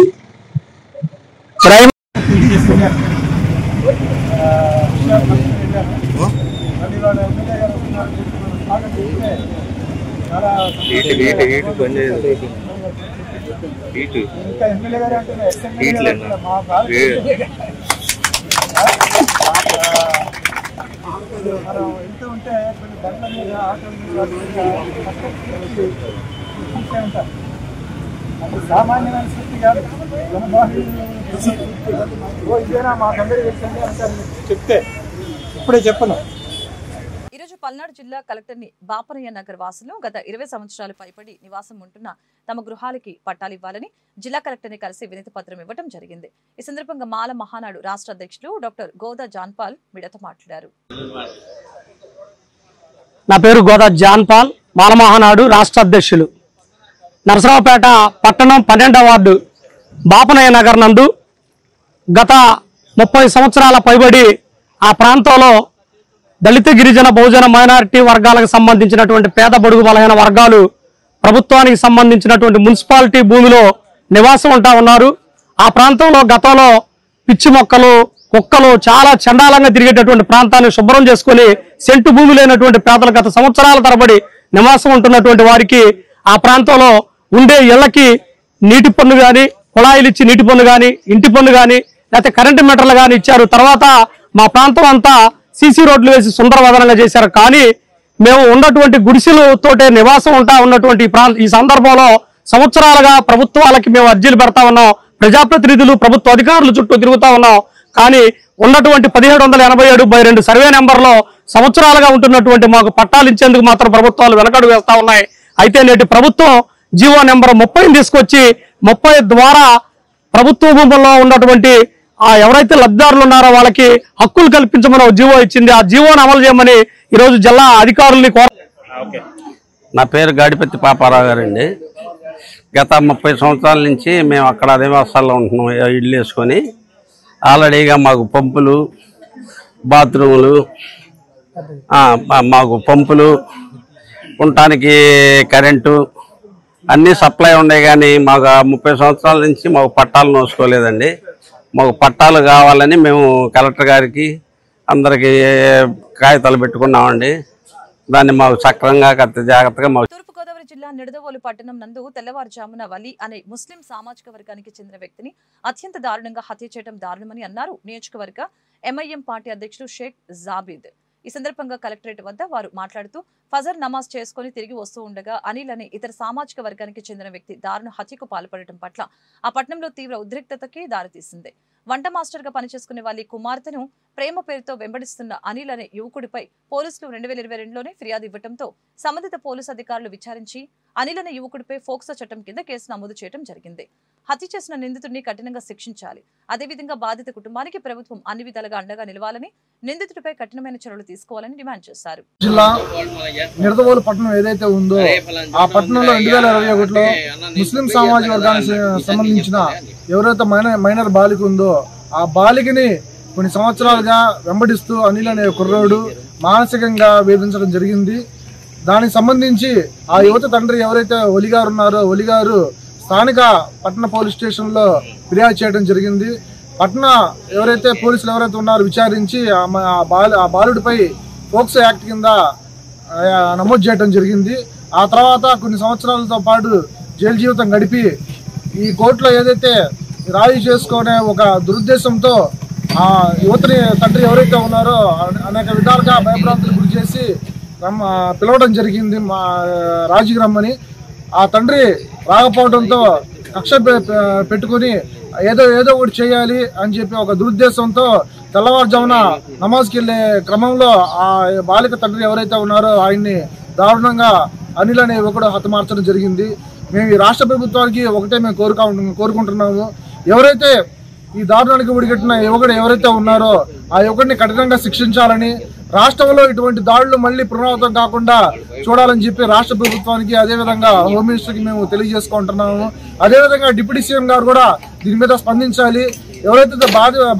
అది సామాన్యమైన స్థితి కాదు. ఇదేనా మాకందరికీ తెలిసిందే అంటారు చెప్తే ఇప్పుడే చెప్పను. ఈరోజు పల్నాడు జిల్లా కలెక్టర్ని బాపనయ్య నగర్ వాసులు గత 20 సంవత్సరాలు పైబడి నివాసం ఉంటున్న తమ గృహాలకి పట్టాలివ్వాలని జిల్లా కలెక్టర్ని కలిసి వినతి పత్రం ఇవ్వడం జరిగింది. ఈ సందర్భంగా మాల మహానాడు రాష్ట్ర అధ్యక్షులు డాక్టర్ గోదా జాన్పాల్ మీడియాతో మాట్లాడారు. నా పేరు గోదా జాన్పాల్, మాల మహానాడు రాష్ట్ర అధ్యక్షులు. నరసరావుపేట పట్టణం 12వ వార్డు బాపనయ్య నగర్ నందు గత 30 సంవత్సరాల పైబడి ఆ ప్రాంతంలో దళిత గిరిజన బహుజన మైనారిటీ వర్గాలకు సంబంధించినటువంటి పేద బడుగు బలహీన వర్గాలు ప్రభుత్వానికి సంబంధించినటువంటి మున్సిపాలిటీ భూమిలో నివాసం ఉంటా ఉన్నారు. ఆ ప్రాంతంలో గతంలో పిచ్చి మొక్కలు కుక్కలు చాలా చండాలంగా తిరిగేటటువంటి ప్రాంతాన్ని శుభ్రం చేసుకుని సెంటు భూమి లేనటువంటి పేదలు గత సంవత్సరాల తరబడి నివాసం ఉంటున్నటువంటి వారికి ఆ ప్రాంతంలో ఉండే ఇళ్లకి నీటి పన్ను గాని, కుళాయిలు ఇచ్చి నీటి పన్ను గాని, ఇంటి పన్ను గాని, లేకపోతే కరెంటు మీటర్లు గాని ఇచ్చారు. తర్వాత మా ప్రాంతం అంతా సీసీ రోడ్లు వేసి సుందరవదనంగా చేశారు. కానీ మేము ఉన్నటువంటి గుడిసెలతోటే నివాసం ఉంటా ఉన్నటువంటి ఈ సందర్భంలో సంవత్సరాలుగా ప్రభుత్వాలకి మేము అర్జీలు పెడతా ఉన్నాం. ప్రజాప్రతినిధులు ప్రభుత్వ అధికారులు చుట్టూ తిరుగుతా ఉన్నాం. కానీ ఉన్నటువంటి 1787/2 సర్వే నెంబర్లో సంవత్సరాలుగా ఉంటున్నటువంటి మాకు పట్టాలు ఇచ్చేందుకు మాత్రం ప్రభుత్వాలు వెనకడుగు వేస్తా ఉన్నాయి. అయితే నేటి ప్రభుత్వం జీవో నెంబర్ 30 తీసుకొచ్చి 30 ద్వారా ప్రభుత్వ భూముల్లో ఉన్నటువంటి ఎవరైతే లబ్ధిదారులు ఉన్నారో వాళ్ళకి హక్కులు కల్పించమని జీవో ఇచ్చింది. ఆ జీవోను అమలు చేయమని ఈరోజు జిల్లా అధికారుల్ని నా పేరు గాడిపత్తి పాపారావు గారండి. గత 30 సంవత్సరాల నుంచి మేము అక్కడ నివాసాల్లో ఉంటున్నాం. ఇల్లు వేసుకొని ఆల్రెడీగా మాకు పంపులు, బాత్రూములు, మాకు పంపులు, ఉండటానికి కరెంటు అన్నీ సప్లై ఉన్నాయి. కానీ మాకు 30 సంవత్సరాల నుంచి మాకు పట్టాలు నోసుకోలేదండి. మాకు పట్టాలు కావాలని మేము కలెక్టర్ గారికి అందరికీ కాగితాలు పెట్టుకున్నామండి. దాన్ని మాకు సక్రమంగా జాగ్రత్తగా తూర్పుగోదావరి జిల్లా నిడదవోలు పట్టణం నందు తెల్లవారుజామున వలి అనే ముస్లిం సామాజిక వర్గానికి చెందిన వ్యక్తిని అత్యంత దారుణంగా హత్య చేయడం దారుణమని అన్నారు నియోజకవర్గ ఎంఐఎం పార్టీ అధ్యక్షుడు షేక్ జాబీద్. ఈ సందర్భంగా కలెక్టరేట్ వద్ద వారు మాట్లాడుతూ ఫజర్ నమాజ్ చేసుకుని తిరిగి వస్తూ ఉండగా అనిల్ అనే ఇతర సామాజిక వర్గానికి చెందిన వ్యక్తి దారుణ హత్యకు పాల్పడటం పట్ల ఆ పట్టణంలో తీవ్ర ఉద్రిక్తతకి దారితీసింది. వంట మాస్టర్ గా పనిచేసుకునే వాళ్ళ కుమార్తెను ప్రేమ పేరుతో వెంబడిస్తున్న అనిల్ అనే యువకుడిపై పోలీసులు 2022లోనే ఫిర్యాదు ఇవ్వడంతో సంబంధిత పోలీసు అధికారులు విచారించి అనిల్ అనే యువకుడిపై ఫోక్సో చట్టం కింద కేసు నమోదు చేయడం జరిగింది. హత్య చేసిన నిందితుడిని కఠినంగా శిక్షించాలి. అదేవిధంగా బాధిత కుటుంబానికి ప్రభుత్వం అన్ని విధాలుగా అండగా నిలవాలని, నిందితుడిపై కఠినమైన చర్యలు తీసుకోవాలని డిమాండ్ చేశారు. జిల్లా నిడదవోలు పట్టణం ఏదైతే ఉందో ఆ పట్టణంలో 2021లో ముస్లిం సామాజిక వర్గానికి సంబంధించిన ఎవరైతే మైనర్ బాలిక ఉందో ఆ బాలికని కొన్ని సంవత్సరాలుగా వెంబడిస్తూ అనిల్ అనే కుర్రోడు మానసికంగా వేధించడం జరిగింది. దానికి సంబంధించి ఆ యువత తండ్రి ఎవరైతే ఒలిగారు ఉన్నారో ఒలిగారు స్థానిక పట్టణ పోలీస్ స్టేషన్ లో ఫిర్యాదు చేయడం జరిగింది. పట్టణ ఎవరైతే పోలీసులు ఎవరైతే ఉన్నారో విచారించి ఆ బాలుడిపై పోక్సో యాక్ట్ కింద నమోదు చేయడం జరిగింది. ఆ తర్వాత కొన్ని సంవత్సరాలతో పాటు జైలు జీవితం గడిపి ఈ కోర్టులో ఏదైతే రాజీ చేసుకునే ఒక దురుద్దేశంతో ఆ యువతని తండ్రి ఎవరైతే ఉన్నారో అనేక విధాలుగా భయభ్రాంతులు గురి చేసి పిలవడం జరిగింది మా రాజీకి రమ్మని. ఆ తండ్రి రాకపోవడంతో కక్ష పెట్టుకుని ఏదో ఒకటి చేయాలి అని చెప్పి ఒక దురుద్దేశంతో తెల్లవారుజామున నమాజ్కి వెళ్ళే క్రమంలో ఆ బాలిక తండ్రి ఎవరైతే ఉన్నారో ఆయన్ని దారుణంగా అనిల్ అనే యువకుడు హతమార్చడం జరిగింది. మేము ఈ రాష్ట్ర ప్రభుత్వానికి ఒకటే మేము కోరుకుంటున్నాము, ఎవరైతే ఈ దారుణానికి ఉడిగట్టిన యువకుడు ఎవరైతే ఉన్నారో ఆ యువకుడిని కఠినంగా శిక్షించాలని, రాష్ట్రంలో ఇటువంటి దాడులు మళ్ళీ పునరావృతం కాకుండా చూడాలని చెప్పి రాష్ట్ర ప్రభుత్వానికి అదేవిధంగా హోమ్ మినిస్టర్కి మేము తెలియజేసుకుంటున్నాము. అదేవిధంగా డిప్యూటీ సీఎం గారు కూడా దీని మీద స్పందించాలి. ఎవరైతే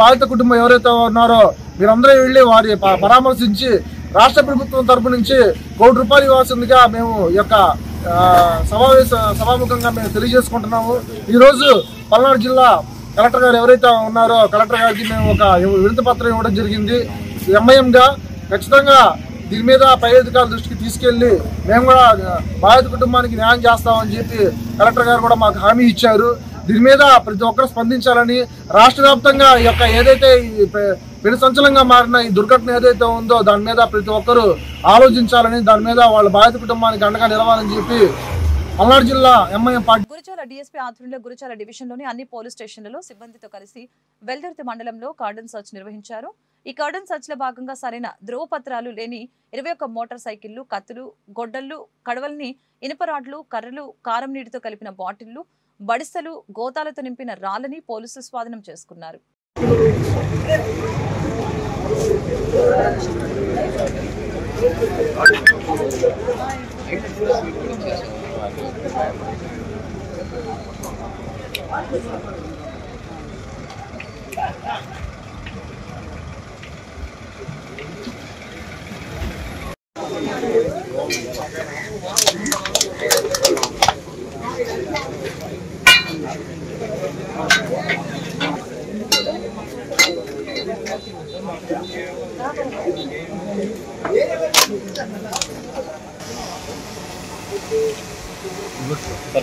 బాధిత కుటుంబం ఎవరైతే ఉన్నారో మీరందరూ వెళ్ళి వారి పరామర్శించి రాష్ట్ర ప్రభుత్వం తరపు నుంచి ₹1 కోటి ఇవ్వాల్సిందిగా మేము ఈ యొక్క సభాముఖంగా మేము తెలియజేసుకుంటున్నాము. ఈరోజు పల్నాడు జిల్లా కలెక్టర్ గారు ఎవరైతే ఉన్నారో కలెక్టర్ గారికి మేము ఒక వినతి పత్రం ఇవ్వడం జరిగింది. ఎంఐఎంగా ఖచ్చితంగా దీని మీద పై అధికారుల దృష్టికి తీసుకెళ్లి మేము కూడా బాధిత కుటుంబానికి న్యాయం చేస్తామని చెప్పి కలెక్టర్ గారు కూడా మాకు హామీ ఇచ్చారు. దీని మీద ప్రతి ఒక్కరు స్పందించాలని, రాష్ట్ర వ్యాప్తంగా ఈ యొక్క ఏదైతే పెను సంచలనంగా మారిన ఈ దుర్ఘటన ఏదైతే ఉందో దాని మీద ప్రతి ఒక్కరు ఆలోచించాలని, దాని మీద వాళ్ళ బాధిత కుటుంబానికి అండగా నిలవాలని చెప్పి పల్నాడు జిల్లా ఎంఐఎం పార్టీ గురజాల డీఎస్పీ ఆధ్వర్యంలో గురజాల డివిజన్లోని అన్ని పోలీస్ స్టేషన్లలో సిబ్బందితో కలిసి వెల్దుర్తి మండలంలో కార్డన్ సర్చ్ నిర్వహించారు. ఈ కార్డన్ సర్చ్ లో భాగంగా సరైన ధ్రువపత్రాలు లేని 21 మోటార్ సైకిళ్లు, కత్తులు, గొడ్డళ్లు, కడవల్ని, ఇనుప రాడ్లు, కర్రలు, కారం నీటితో కలిపిన బాటిళ్లు, బడిసెలు, గోతాలతో నింపిన రాళ్లని పోలీసులు స్వాధీనం చేసుకున్నారు.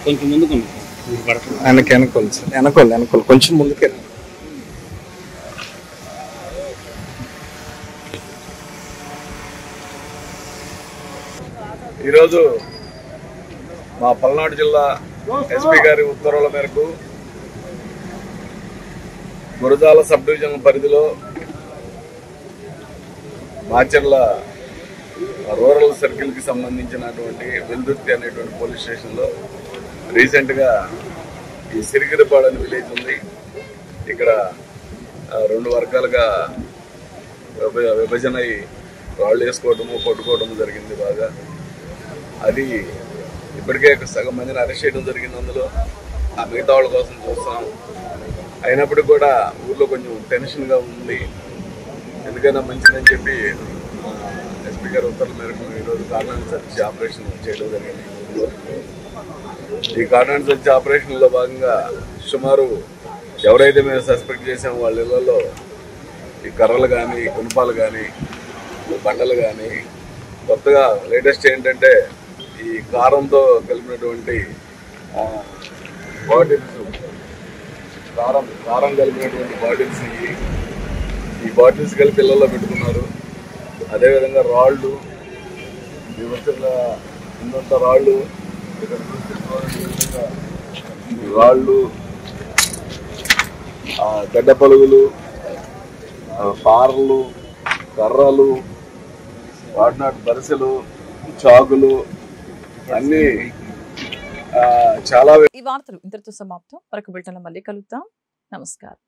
కొంచెం ముందుకు వెనకోలు కొంచెం ముందుకే. ఈరోజు మా పల్నాడు జిల్లా ఎస్పీ గారి ఉత్తర్వుల మేరకు గురజాల సబ్ డివిజన్ పరిధిలో మాచర్ల రూరల్ సర్కిల్ కి సంబంధించినటువంటి వెల్దుర్తి అనేటువంటి పోలీస్ స్టేషన్ లో రీసెంట్ గా ఈ సిరిగిరిపాడు అనే విలేజ్ ఉంది. ఇక్కడ 2 వర్గాలుగా విభజన అయి రాళ్ళు వేసుకోవడము, కొట్టుకోవడము జరిగింది బాగా. అది ఇప్పటికే సగం మందిని అరెస్ట్ చేయడం జరిగింది. అందులో ఆ మిగతా వాళ్ళ కోసం చూస్తాం. అయినప్పటికీ కూడా ఊర్లో కొంచెం టెన్షన్గా ఉంది. ఎందుకైనా మంచిదని చెప్పి ఎస్పీ గారి ఉత్తర్వుల మేరకు ఈరోజు కార్డినెన్స్ సర్చ్ ఆపరేషన్ చేయడం జరిగింది. ఈ కార్డినెన్స్ సర్చ్ ఆపరేషన్లో భాగంగా సుమారు ఎవరైతే మేము సస్పెక్ట్ చేసామో వాళ్ళ ఇళ్లలో ఈ కర్రలు కానీ, కునుపాలు కానీ, బండలు కానీ, కొత్తగా లేటెస్ట్ ఏంటంటే ఈ కారంతో కలిపినటువంటి బాటిల్స్, కారం కలిపినటువంటి బాటిల్స్, ఈ బాటిల్స్ కలిపి పిల్లల్లో పెట్టుకున్నారు. అదేవిధంగా రాళ్ళు, ఇంత రాళ్ళు, ఇక్కడ రాళ్ళు, గడ్డ పలుగులు, పారలు, కర్రలు, వాడినాటి బరిసెలు, చాకులు అన్ని చాలా. ఈ వార్తలు ఇంతటితో సమాప్తం. మరొక బులెటిన్లో మళ్ళీ కలుద్దాం. నమస్కారం.